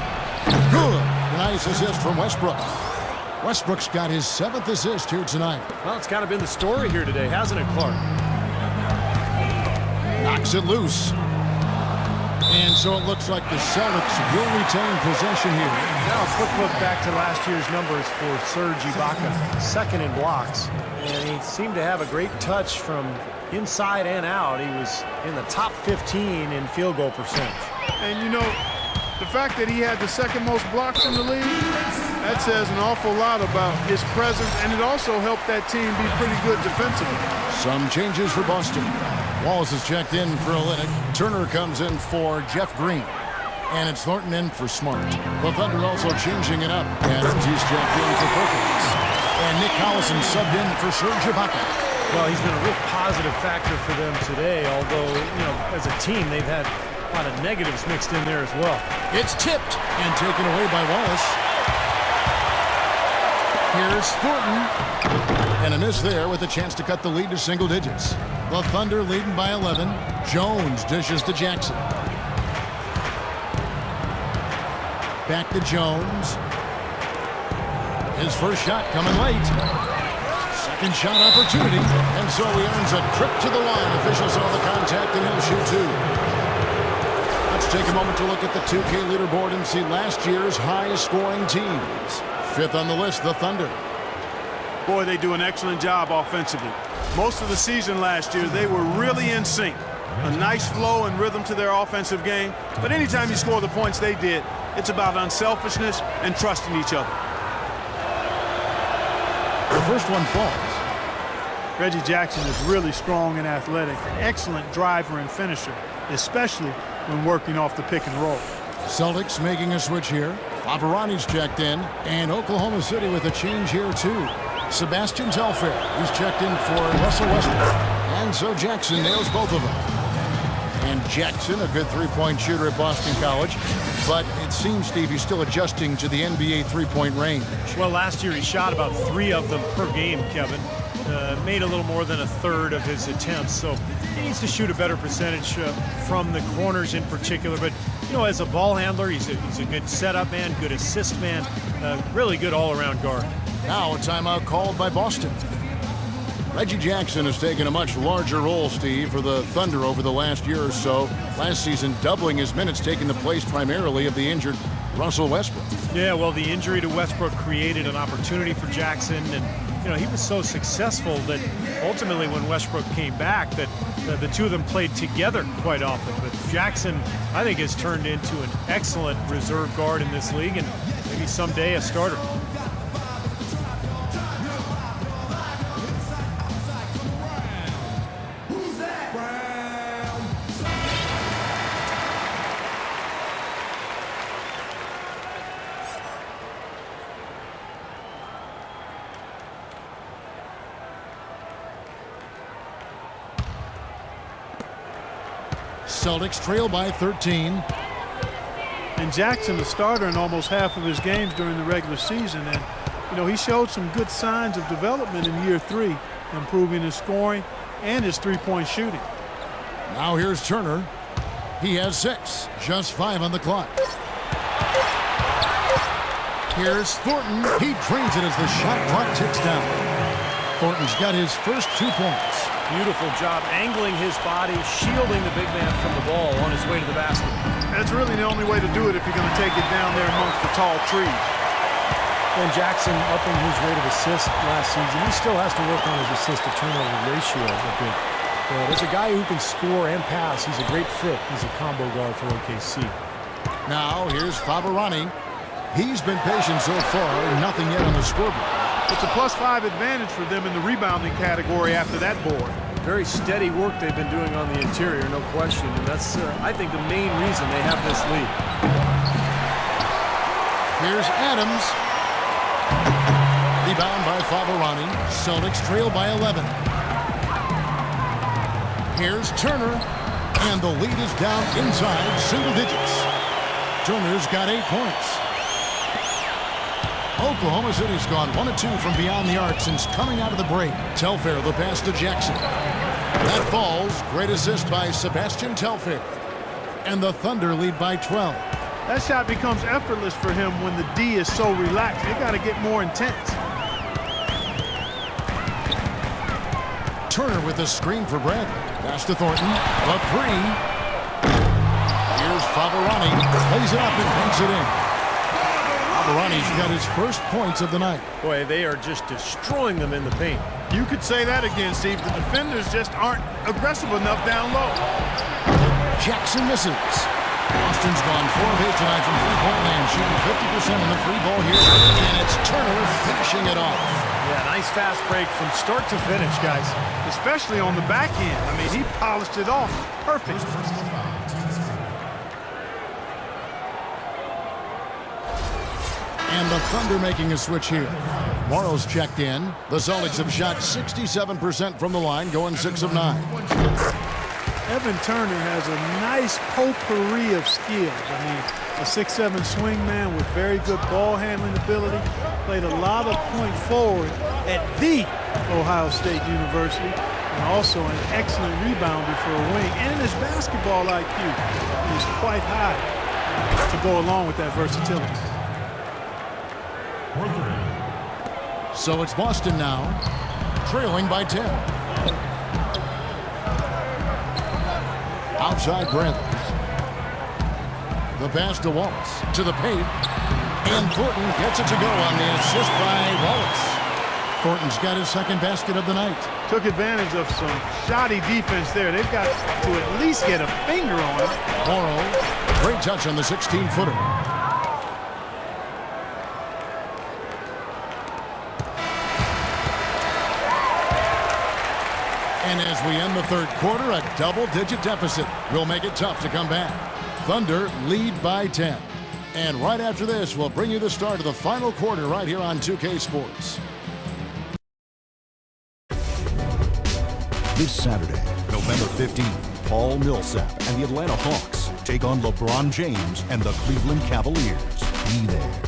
Speaker 2: Good. Nice assist from Westbrook. Westbrook's got his 7th assist here tonight.
Speaker 7: Well, it's kind of been the story here today, hasn't it, Clark?
Speaker 2: Knocks it loose. And so it looks like the Celtics will retain possession here.
Speaker 7: Now a quick look back to last year's numbers for Serge Ibaka. 2nd in blocks. And he seemed to have a great touch from inside and out. He was in the top 15 in field goal percentage.
Speaker 6: And, you know, the fact that he had the 2nd most blocks in the league, That says an awful lot about his presence, and it also helped that team be pretty good defensively.
Speaker 2: Some changes for Boston. Wallace is checked in for Olynyk. Turner comes in for Jeff Green. And it's Thornton in for Smart. The Thunder also changing it up. Adams, he's checked in for Perkins. And Nick Collison subbed in for Serge Ibaka.
Speaker 7: Well, he's been a real positive factor for them today, although, as a team, they've had a lot of negatives mixed in there as well.
Speaker 2: It's tipped and taken away by Wallace. Here's Thornton. And a miss there with a chance to cut the lead to single digits. The Thunder leading by 11. Jones dishes to Jackson. Back to Jones. His first shot coming late. Second shot opportunity. And so he earns a trip to the line. Officials saw the contact and he'll shoot two. Let's take a moment to look at the 2K leaderboard and see last year's high-scoring teams. Fifth on the list, the Thunder.
Speaker 6: Boy, they do an excellent job offensively. Most of the season last year, they were really in sync. A nice flow and rhythm to their offensive game. But anytime you score the points they did, it's about unselfishness and trusting each other.
Speaker 2: The first one falls.
Speaker 6: Reggie Jackson is really strong and athletic, an excellent driver and finisher, especially when working off the pick and roll.
Speaker 2: Celtics making a switch here. Favarani's checked in, and Oklahoma City with a change here too. Sebastian Telfair, who's checked in for Russell Westbrook. And so Jackson nails both of them. And Jackson, a good three-point shooter at Boston College. But it seems, Steve, he's still adjusting to the NBA three-point range.
Speaker 7: Well, last year he shot about 3 of them per game, Kevin. Made a little more than a third of his attempts. So he needs to shoot a better percentage from the corners in particular. But, as a ball handler, he's a good setup man, good assist man, really good all-around guard.
Speaker 2: Now a timeout called by Boston. Reggie Jackson has taken a much larger role, Steve, for the Thunder over the last year or so. Last season, doubling his minutes, taking the place primarily of the injured Russell Westbrook.
Speaker 7: Yeah, well, the injury to Westbrook created an opportunity for Jackson, and he was so successful that ultimately when Westbrook came back that the two of them played together quite often. But Jackson, I think, has turned into an excellent reserve guard in this league and maybe someday a starter.
Speaker 2: Celtics trail by 13.
Speaker 6: And Jackson, the starter in almost half of his games during the regular season. And, he showed some good signs of development in year 3, improving his scoring and his three-point shooting.
Speaker 2: Now here's Turner. He has 6, just 5 on the clock. Here's Thornton. He drains it as the shot clock ticks down. Thornton's got his first 2 points.
Speaker 7: Beautiful job angling his body, shielding the big man from the ball on his way to the basket.
Speaker 6: That's really the only way to do it if you're going to take it down there amongst the tall trees.
Speaker 7: And Jackson upping his rate of assists last season. He still has to work on his assist-to-turnover ratio a bit. But as a guy who can score and pass, he's a great fit. He's a combo guard for OKC.
Speaker 2: Now here's Favarani. He's been patient so far, nothing yet on the scoreboard.
Speaker 6: It's a +5 advantage for them in the rebounding category after that board.
Speaker 7: Very steady work they've been doing on the interior, no question. And that's, I think, the main reason they have this lead.
Speaker 2: Here's Adams. Rebound by Favarani. Celtics trail by 11. Here's Turner. And the lead is down inside single digits. Turner's got 8 points. Oklahoma City's gone 1 of 2 from beyond the arc since coming out of the break. Telfair, the pass to Jackson. That falls. Great assist by Sebastian Telfair. And the Thunder lead by 12.
Speaker 6: That shot becomes effortless for him when the D is so relaxed. They got to get more intense.
Speaker 2: Turner with the screen for Brad. Pass to Thornton. A 3. Here's Favarani. Plays it up and banks it in. Favarani's got his first points of the night.
Speaker 7: Boy, they are just destroying them in the paint.
Speaker 6: You could say that again, Steve. The defenders just aren't aggressive enough down low.
Speaker 2: Jackson misses. Boston's gone 4 of 8 tonight from three-point land, shooting 50% on the free ball here. And it's Turner finishing it off.
Speaker 7: Yeah, nice fast break from start to finish, guys.
Speaker 6: Especially on the backhand. I mean, he polished it off. Perfect.
Speaker 2: And the Thunder making a switch here. Morrow's checked in. The Celtics have shot 67% from the line, going 6 of 9.
Speaker 6: Evan Turner has a nice potpourri of skills. I mean, a 6'7" swingman with very good ball handling ability. Played a lot of point forward at the Ohio State University. And also an excellent rebounder for a wing. And his basketball IQ is quite high to go along with that versatility.
Speaker 2: So it's Boston now, trailing by 10. Outside Bradley. The pass to Wallace, to the paint. And Thornton gets it to go on the assist by Wallace. Thornton's got his second basket of the night.
Speaker 6: Took advantage of some shoddy defense there. They've got to at least get a finger on it.
Speaker 2: Morrow, great touch on the 16-footer. And as we end the third quarter, a double-digit deficit will make it tough to come back. Thunder lead by 10. And right after this, we'll bring you the start of the final quarter right here on 2K Sports.
Speaker 9: This Saturday, November 15th, Paul Millsap and the Atlanta Hawks take on LeBron James and the Cleveland Cavaliers. Be there.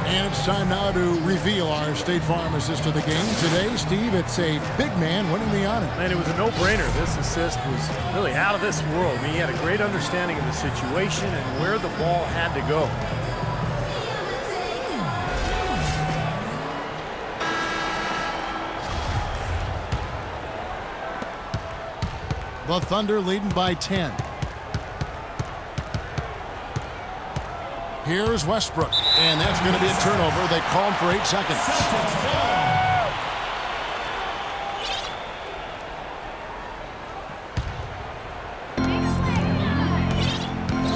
Speaker 2: And it's time now to reveal our State Farm assist of the game. Today, Steve, it's a big man winning the honor.
Speaker 7: And it was a no-brainer. This assist was really out of this world. I mean, he had a great understanding of the situation and where the ball had to go.
Speaker 2: The Thunder leading by 10. Here's Westbrook, and that's going to be a turnover. They call him for 8 seconds.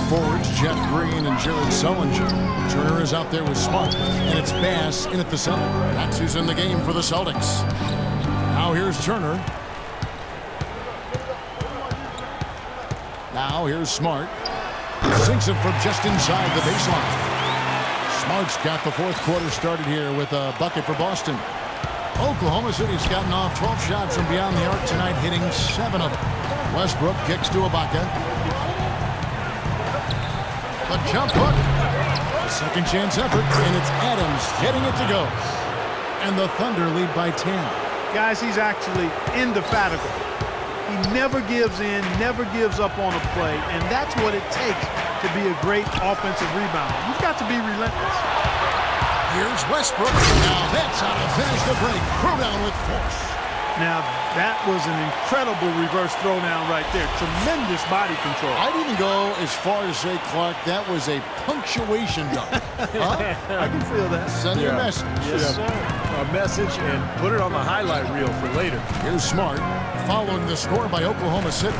Speaker 2: Forwards, Jeff Green and Jared Sullinger. Turner is out there with Smart, and it's Bass in at the center. That's who's in the game for the Celtics. Now here's Turner. Now here's Smart. Sinks it from just inside the baseline. Smart's got the fourth quarter started here with a bucket for Boston. Oklahoma City's gotten off 12 shots from beyond the arc tonight, hitting 7 of them. Westbrook kicks to Ibaka. The jump hook. A second chance effort, and it's Adams getting it to go. And the Thunder lead by 10.
Speaker 6: Guys, he's actually indefatigable. He never gives in, never gives up on a play, and that's what it takes to be a great offensive rebounder. You've got to be relentless.
Speaker 2: Here's Westbrook. Now that's how to finish the break. Throw down with force.
Speaker 6: Now, that was an incredible reverse throwdown right there. Tremendous body control.
Speaker 2: I'd even go as far as say, Clark, that was a punctuation dunk. Huh?
Speaker 6: I can feel that.
Speaker 2: Send your message.
Speaker 6: Yes, sir.
Speaker 7: A message and put it on the highlight reel for later.
Speaker 2: Here's Smart, following the score by Oklahoma City.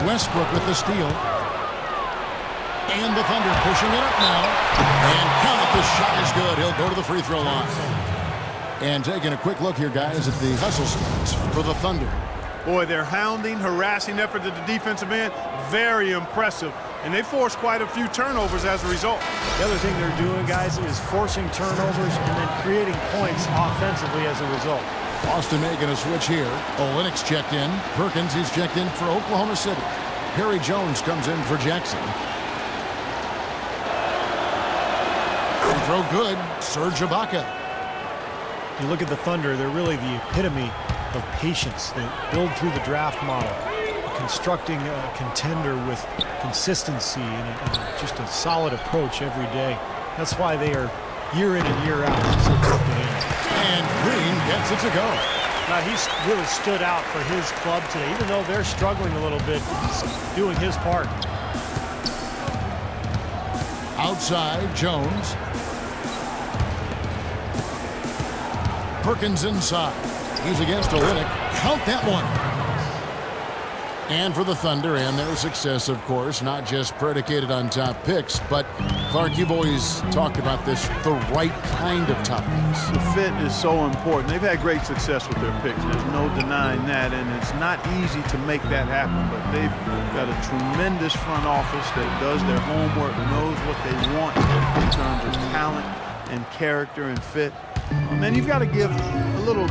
Speaker 2: Westbrook with the steal. And the Thunder pushing it up now. And count it, the shot is good. He'll go to the free throw line. And taking a quick look here, guys, at the hustle stats for the Thunder.
Speaker 6: Boy, their hounding, harassing effort at the defensive end, very impressive. And they forced quite a few turnovers as a result.
Speaker 7: The other thing they're doing, guys, is forcing turnovers and then creating points offensively as a result.
Speaker 2: Boston making a switch here. Olynyk's checked in. Perkins, he's checked in for Oklahoma City. Perry Jones comes in for Jackson. Free throw good. Serge Ibaka.
Speaker 7: You look at the Thunder, they're really the epitome of patience. They build through the draft model, constructing a contender with consistency and just a solid approach every day. That's why they are year in and year out so tough to handle.
Speaker 2: And Green gets it to go.
Speaker 7: Now, he's really stood out for his club today. Even though they're struggling a little bit, he's doing his part.
Speaker 2: Outside, Jones. Perkins inside. He's against Olynyk. Count that one. And for the Thunder and their success, of course, not just predicated on top picks, but, Clark, you've always talked about this, the right kind of top picks.
Speaker 6: The fit is so important. They've had great success with their picks. There's no denying that, and it's not easy to make that happen, but they've got a tremendous front office that does their homework, knows what they want in terms of talent and character and fit. And you've got to give a little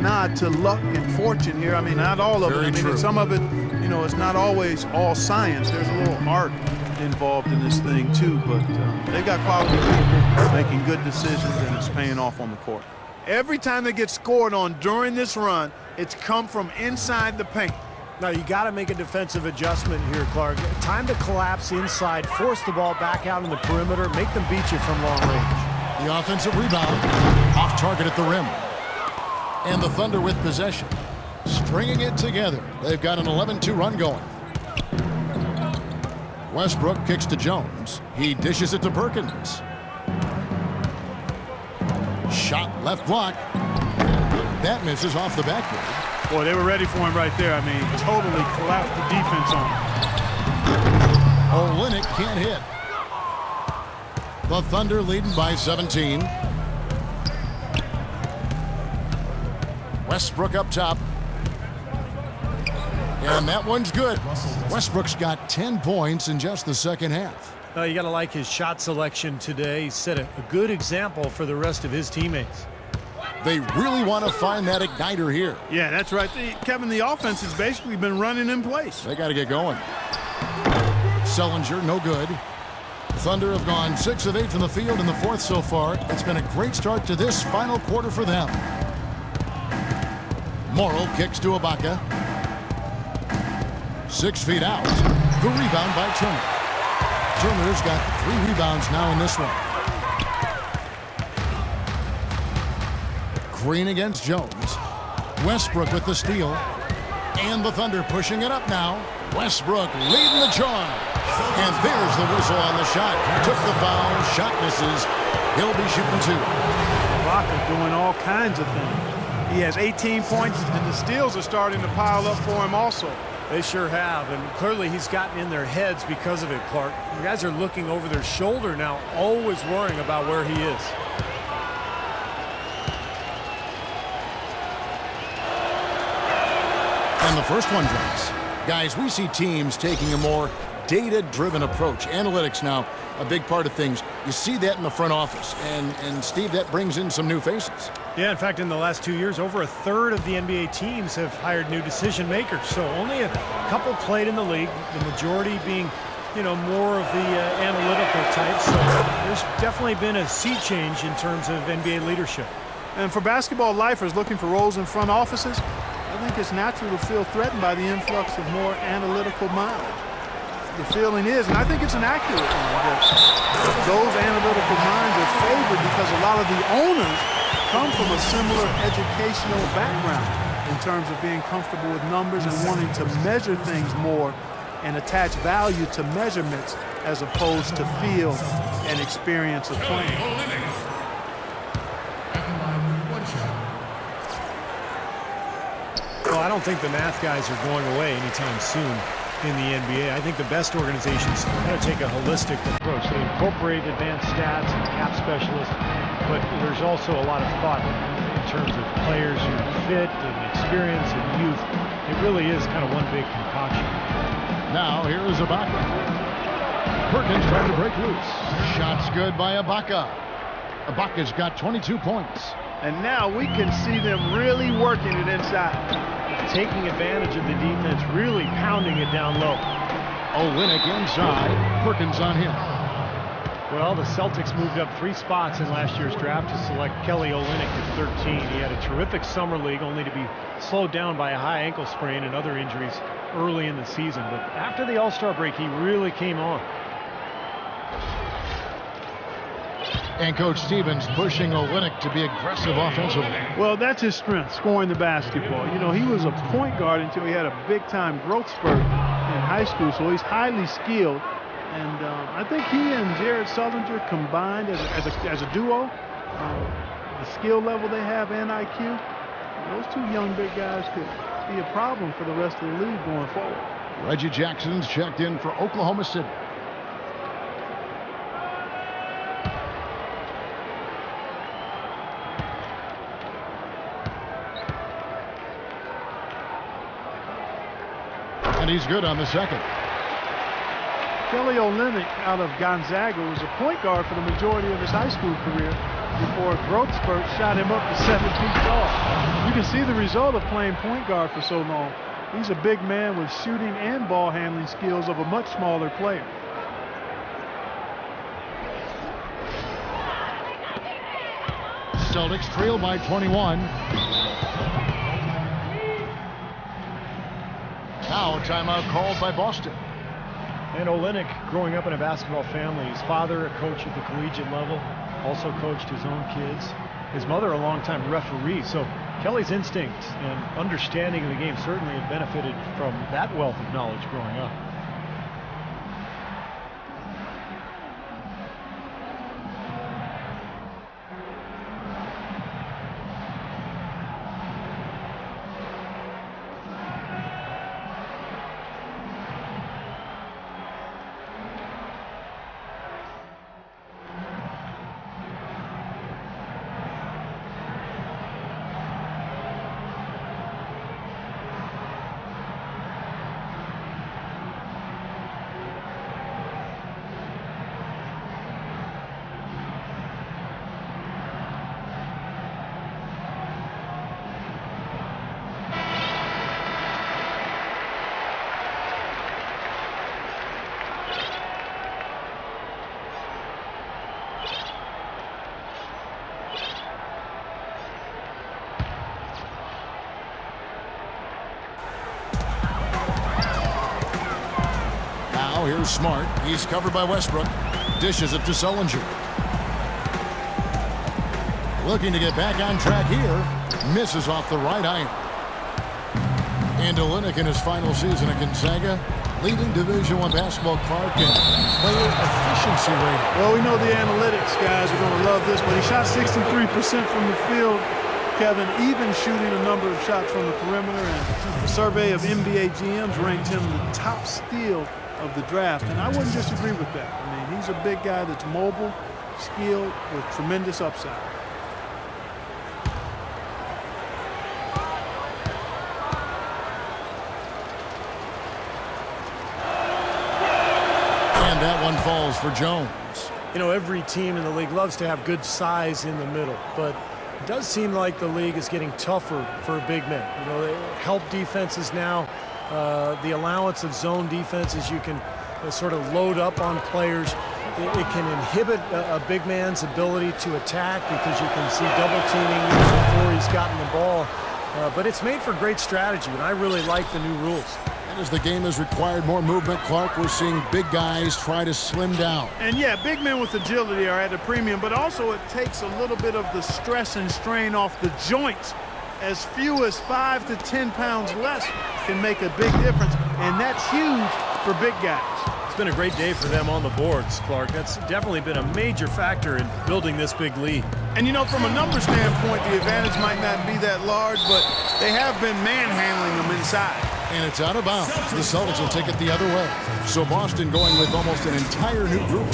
Speaker 6: nod to luck and fortune here. I mean, not all of it. I mean, some of it, you know, it's not always all science. There's a little art involved in this thing too, but they've got quality people making good decisions, and it's paying off on the court. Every time they get scored on during this run, it's come from inside the paint.
Speaker 7: Now, you got to make a defensive adjustment here, Clark. Time to collapse inside, force the ball back out on the perimeter, make them beat you from long range.
Speaker 2: The offensive rebound, off target at the rim. And the Thunder with possession, stringing it together. They've got an 11-2 run going. Westbrook kicks to Jones. He dishes it to Perkins. Shot left block. That misses off the backboard.
Speaker 6: Boy, they were ready for him right there. I mean, totally collapsed the defense on him.
Speaker 2: Olynyk can't hit. The Thunder leading by 17. Westbrook up top. And that one's good. Westbrook's got 10 points in just the second half.
Speaker 7: You got to like his shot selection today. He set a good example for the rest of his teammates.
Speaker 2: They really want to find that igniter here.
Speaker 6: Yeah, that's right. Kevin, the offense has basically been running in place.
Speaker 2: They got to get going. Sellinger, no good. Thunder have gone 6 of 8 from the field in the fourth so far. It's been a great start to this final quarter for them. Morrow kicks to Ibaka. 6 feet out. The rebound by Turner. Turner's got 3 rebounds now in this one. Green against Jones. Westbrook with the steal. And the Thunder pushing it up now. Westbrook leading the charge. And there's the whistle on the shot. Took the foul. Shot misses. He'll be shooting 2.
Speaker 6: Ibaka doing all kinds of things. He has 18 points, and the steals are starting to pile up for him also.
Speaker 7: They sure have, and clearly he's gotten in their heads because of it, Clark. The guys are looking over their shoulder now, always worrying about where he is.
Speaker 2: And the first one drops. Guys, we see teams taking a more data-driven approach. Analytics now, a big part of things. You see that in the front office. And Steve, that brings in some new faces.
Speaker 7: Yeah, in fact, in the last 2 years, over a third of the NBA teams have hired new decision makers. So only a couple played in the league, the majority being, you know, more of the analytical types. So there's definitely been a sea change in terms of NBA leadership.
Speaker 6: And for basketball lifers looking for roles in front offices, I think it's natural to feel threatened by the influx of more analytical minds. The feeling is, and I think it's an accurate one, that those analytical minds are favored because a lot of the owners come from a similar educational background in terms of being comfortable with numbers and wanting to measure things more and attach value to measurements as opposed to feel and experience of playing.
Speaker 7: Well, I don't think the math guys are going away anytime soon in the NBA. I think the best organizations kind of take a holistic approach. They incorporate advanced stats and cap specialists, but there's also a lot of thought in terms of players who fit and experience and youth. It really is kind of one big concoction.
Speaker 2: Now here is Ibaka. Perkins trying to break loose. Shots good by Ibaka. Ibaka's got 22 points.
Speaker 6: And now we can see them really working it inside.
Speaker 7: Taking advantage of the defense, really pounding it down low.
Speaker 2: Olynyk inside. Perkins on him.
Speaker 7: Well, the Celtics moved up 3 spots in last year's draft to select Kelly Olynyk at 13. He had a terrific summer league, only to be slowed down by a high ankle sprain and other injuries early in the season. But after the All-Star break, he really came on.
Speaker 2: And Coach Stevens pushing Olynyk to be aggressive offensively.
Speaker 6: Well, that's his strength, scoring the basketball. You know, he was a point guard until he had a big-time growth spurt in high school, so he's highly skilled. And I think he and Jared Sullinger combined as a duo, the skill level they have and IQ, those two young big guys could be a problem for the rest of the league going forward.
Speaker 2: Reggie Jackson's checked in for Oklahoma City. And he's good on the second.
Speaker 6: Kelly Olynyk out of Gonzaga was a point guard for the majority of his high school career before a growth spurt shot him up to 7 feet tall. You can see the result of playing point guard for so long. He's a big man with shooting and ball handling skills of a much smaller player.
Speaker 2: Celtics trail by 21. Now a timeout called by Boston.
Speaker 7: And Olynyk, growing up in a basketball family, his father a coach at the collegiate level, also coached his own kids. His mother a longtime referee. So Kelly's instinct and understanding of the game certainly have benefited from that wealth of knowledge growing up.
Speaker 2: Here's Smart. He's covered by Westbrook. Dishes it to Sullinger. Looking to get back on track here. Misses off the right iron. And Olynyk in his final season at Gonzaga, leading Division I basketball, Clark, in player efficiency rating.
Speaker 6: Well, we know the analytics guys are going to love this, but he shot 63% from the field, Kevin, even shooting a number of shots from the perimeter. And the survey of NBA GMs ranked him the top steal of the draft, and I wouldn't disagree with that. I mean, he's a big guy that's mobile, skilled, with tremendous upside.
Speaker 2: And that one falls for Jones.
Speaker 7: You know, every team in the league loves to have good size in the middle, but it does seem like the league is getting tougher for big men. You know, they help defenses now. The allowance of zone defenses, you can sort of load up on players. It can inhibit a big man's ability to attack because you can see double teaming before he's gotten the ball. But it's made for great strategy, and I really like the new rules.
Speaker 2: And as the game has required more movement, Clark, we're seeing big guys try to slim down.
Speaker 6: And yeah, big men with agility are at a premium, but also it takes a little bit of the stress and strain off the joints. As few as 5 to 10 pounds less can make a big difference, and that's huge for big guys.
Speaker 7: It's been a great day for them on the boards, Clark. That's definitely been a major factor in building this big lead.
Speaker 6: And, you know, from a number standpoint, the advantage might not be that large, but they have been manhandling them inside.
Speaker 2: And it's out of bounds. The Celtics will take it the other way. So Boston going with almost an entire new group.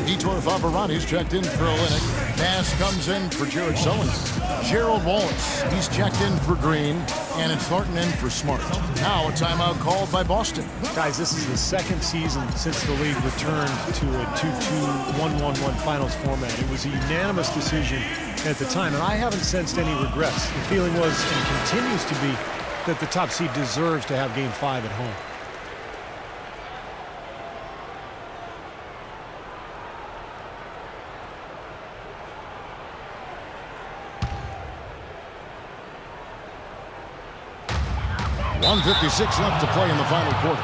Speaker 2: Vitor Favarani's checked in for Olynyk. Pass comes in for Jared Sullinger. Gerald Wallace, he's checked in for Green, and it's Thornton in for Smart. Now a timeout called by Boston.
Speaker 7: Guys, this is the second season since the league returned to a 2-2-1-1-1 finals format. It was a unanimous decision at the time, and I haven't sensed any regrets. The feeling was, and continues to be, that the top seed deserves to have Game 5 at home.
Speaker 2: .156 left to play in the final quarter.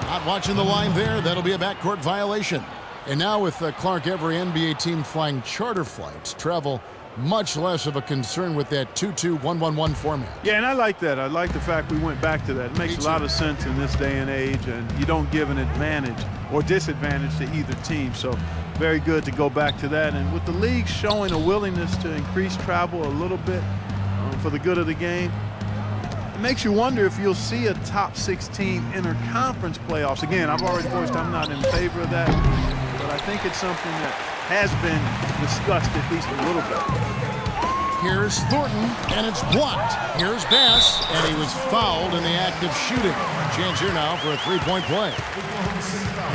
Speaker 2: Not watching the line there. That'll be a backcourt violation. And now with Clark, every NBA team flying charter flights, travel much less of a concern with that 2-2-1-1-1 format.
Speaker 6: Yeah, and I like that. I like the fact we went back to that. It makes a lot of sense in this day and age, and you don't give an advantage or disadvantage to either team. So very good to go back to that. And with the league showing a willingness to increase travel a little bit for the good of the game, it makes you wonder if you'll see a top 16 interconference playoffs. Again, I've already voiced I'm not in favor of that, but I think it's something that has been discussed at least a little bit.
Speaker 2: Here's Thornton, and it's blocked. Here's Bass, and he was fouled in the act of shooting. Chance here now for a three-point play.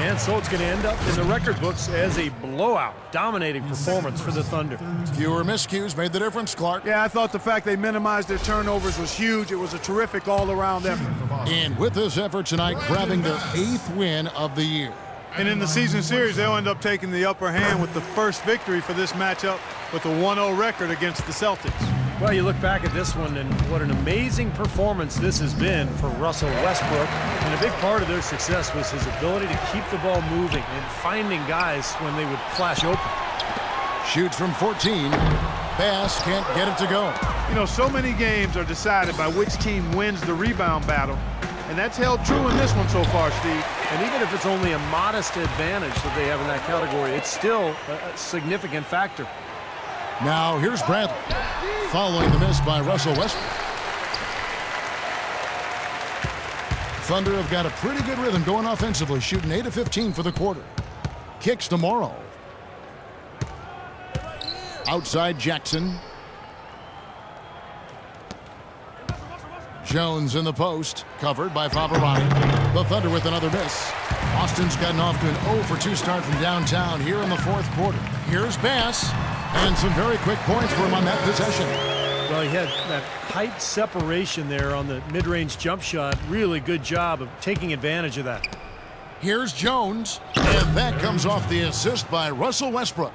Speaker 7: And so it's going to end up in the record books as a blowout, dominating performance for the Thunder.
Speaker 2: Fewer miscues made the difference, Clark.
Speaker 6: Yeah, I thought the fact they minimized their turnovers was huge. It was a terrific all-around effort.
Speaker 2: And with this effort tonight, grabbing their 8th win of the year.
Speaker 6: And in the season series, they'll end up taking the upper hand with the first victory for this matchup with a 1-0 record against the Celtics.
Speaker 7: Well, you look back at this one, and what an amazing performance this has been for Russell Westbrook. And a big part of their success was his ability to keep the ball moving and finding guys when they would flash open.
Speaker 2: Shoots from 14. Bass can't get it to go.
Speaker 6: You know, so many games are decided by which team wins the rebound battle. And that's held true in this one so far, Steve.
Speaker 7: And even if it's only a modest advantage that they have in that category, it's still a significant factor.
Speaker 2: Now here's Bradley, following the miss by Russell Westbrook. Thunder have got a pretty good rhythm going offensively, shooting 8 of 15 for the quarter. Kicks to Morrow. Outside Jackson. Jones in the post, covered by Favarani. The Thunder with another miss. Austin's gotten off to an 0-for-2 start from downtown here in the fourth quarter. Here's Bass, and some very quick points for him on that possession.
Speaker 7: Well, he had that height separation there on the mid-range jump shot. Really good job of taking advantage of that.
Speaker 2: Here's Jones, and that comes off the assist by Russell Westbrook.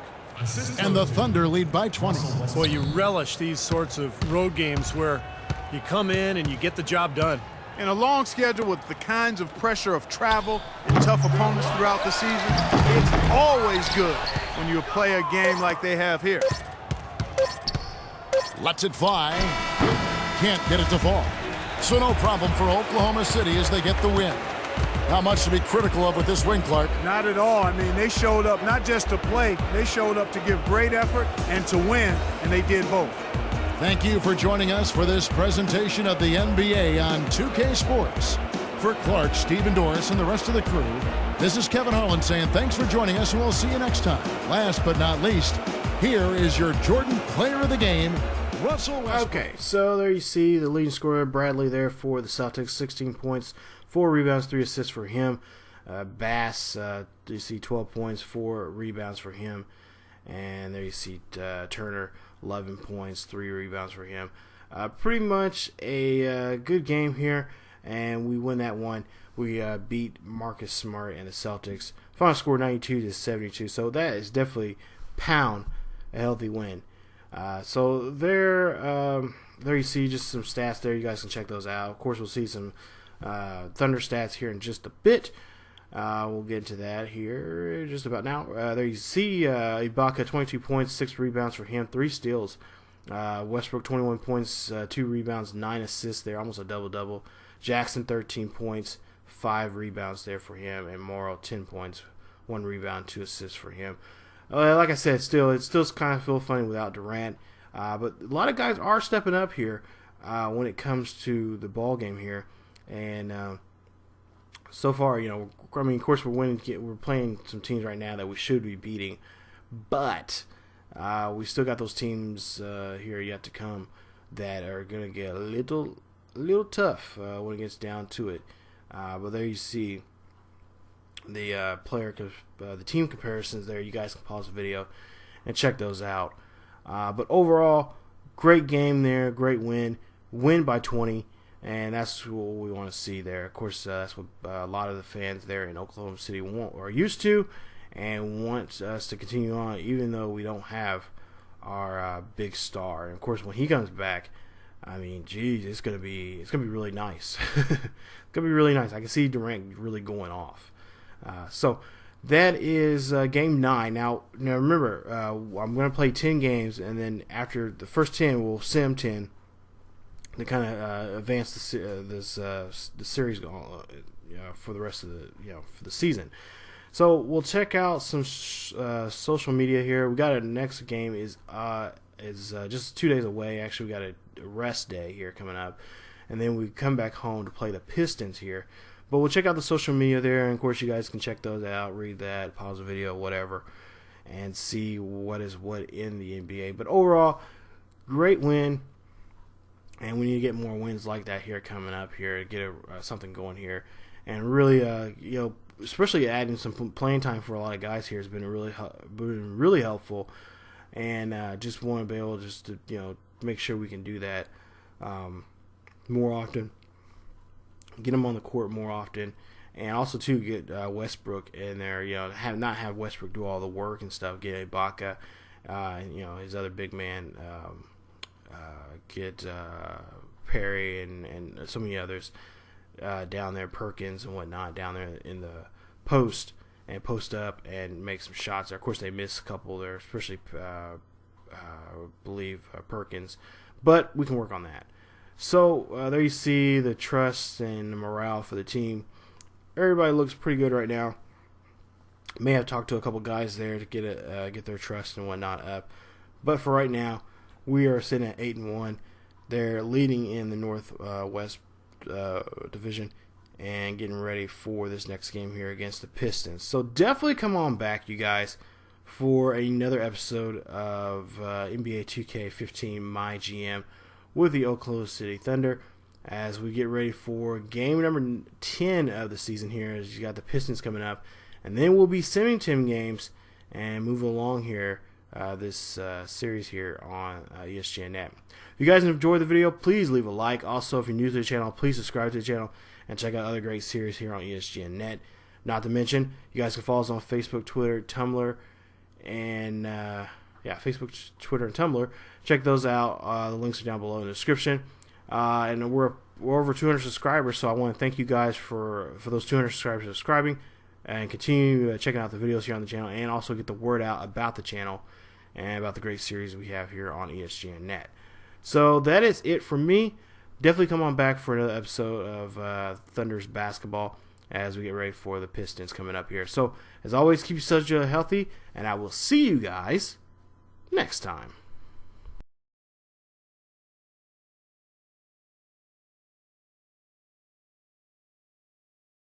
Speaker 2: And the Thunder lead by 20.
Speaker 7: Boy, you relish these sorts of road games where you come in and you get the job done.
Speaker 6: In a long schedule with the kinds of pressure of travel and tough opponents throughout the season, it's always good when you play a game like they have here.
Speaker 2: Lets it fly. Can't get it to fall. So no problem for Oklahoma City as they get the win. Not much to be critical of with this win, Clark.
Speaker 6: Not at all. I mean, they showed up not just to play, they showed up to give great effort and to win, and they did both.
Speaker 2: Thank you for joining us for this presentation of the NBA on 2K Sports. For Clark, Stephen Doris, and the rest of the crew, this is Kevin Harlan saying thanks for joining us, and we'll see you next time. Last but not least, here is your Jordan Player of the Game, Russell Westbrook.
Speaker 1: Okay, so there you see the leading scorer, Bradley, there for the Celtics, 16 points, 4 rebounds, 3 assists for him. Bass, you see 12 points, 4 rebounds for him. And there you see Turner, 11 points, 3 rebounds for him. Pretty much a good game here, and we win that one. We beat Marcus Smart and the Celtics. Final score 92-72, so that is definitely pound a healthy win. So there you see just some stats there. You guys can check those out. Of course, we'll see some Thunder stats here in just a bit. We'll get into that here just about now. There you see Ibaka, 22 points, 6 rebounds for him, 3 steals. Westbrook, 21 points, 2 rebounds, 9 assists there, almost a double-double. Jackson, 13 points, 5 rebounds there for him. And Morrow, 10 points, 1 rebound, 2 assists for him. Like I said, it still kind of feel funny without Durant. But a lot of guys are stepping up here when it comes to the ball game here. And so far, I mean, of course, we're playing some teams right now that we should be beating, but we still got those teams here yet to come that are going to get a little tough when it gets down to it. But there you see the the team comparisons there. You guys can pause the video and check those out. But overall, great game there, great win by 20. And that's what we want to see there. Of course, that's what a lot of the fans there in Oklahoma City are used to and want us to continue on, even though we don't have our big star. And of course, when he comes back, I mean, geez, it's gonna be really nice. It's gonna be really nice. I can see Durant really going off. So That is game 9. Now remember, I'm going to play 10 games, and then after the first 10, we'll sim 10 to kind of advance the series for the rest of for the season. So we'll check out some social media here. We got our next game is just 2 days away. Actually, we got a rest day here coming up, and then we come back home to play the Pistons here. But we'll check out the social media there, and of course you guys can check those out, read that, pause the video, whatever, and see what is what in the NBA. But overall, great win, and we need to get more wins like that here coming up here to get something going here, and really, especially adding some playing time for a lot of guys here has been really helpful, and just want to be able just to make sure we can do that more often. Get them on the court more often, and also to get Westbrook in there. Not have Westbrook do all the work and stuff. Get Ibaka, his other big man. Get Perry and so many others down there, Perkins and whatnot down there in the post, and post up and make some shots there. Of course, they missed a couple there, especially I believe Perkins, but we can work on that. So there you see the trust and the morale for the team. Everybody looks pretty good right now. May have talked to a couple guys there to get their trust and whatnot up, but for right now, we are sitting at 8-1. They're leading in the Northwest Division and getting ready for this next game here against the Pistons. So definitely come on back, you guys, for another episode of NBA 2K15 My GM with the Oklahoma City Thunder as we get ready for game number 10 of the season here, as you got the Pistons coming up, and then we'll be simming 10 games and moving along here this series here on ESGNet. If you guys enjoyed the video, please leave a like. Also, if you're new to the channel, please subscribe to the channel and check out other great series here on ESGNet. Not to mention, you guys can follow us on Facebook, Twitter, Tumblr, and Facebook, Twitter, and Tumblr. Check those out. The links are down below in the description. And we're over 200 subscribers, so I want to thank you guys for those 200 subscribers subscribing, and continue checking out the videos here on the channel, and also get the word out about the channel and about the great series we have here on ESGNet. So that is it for me. Definitely come on back for another episode of Thunder's basketball as we get ready for the Pistons coming up here. So as always, keep yourselves healthy, and I will see you guys next time.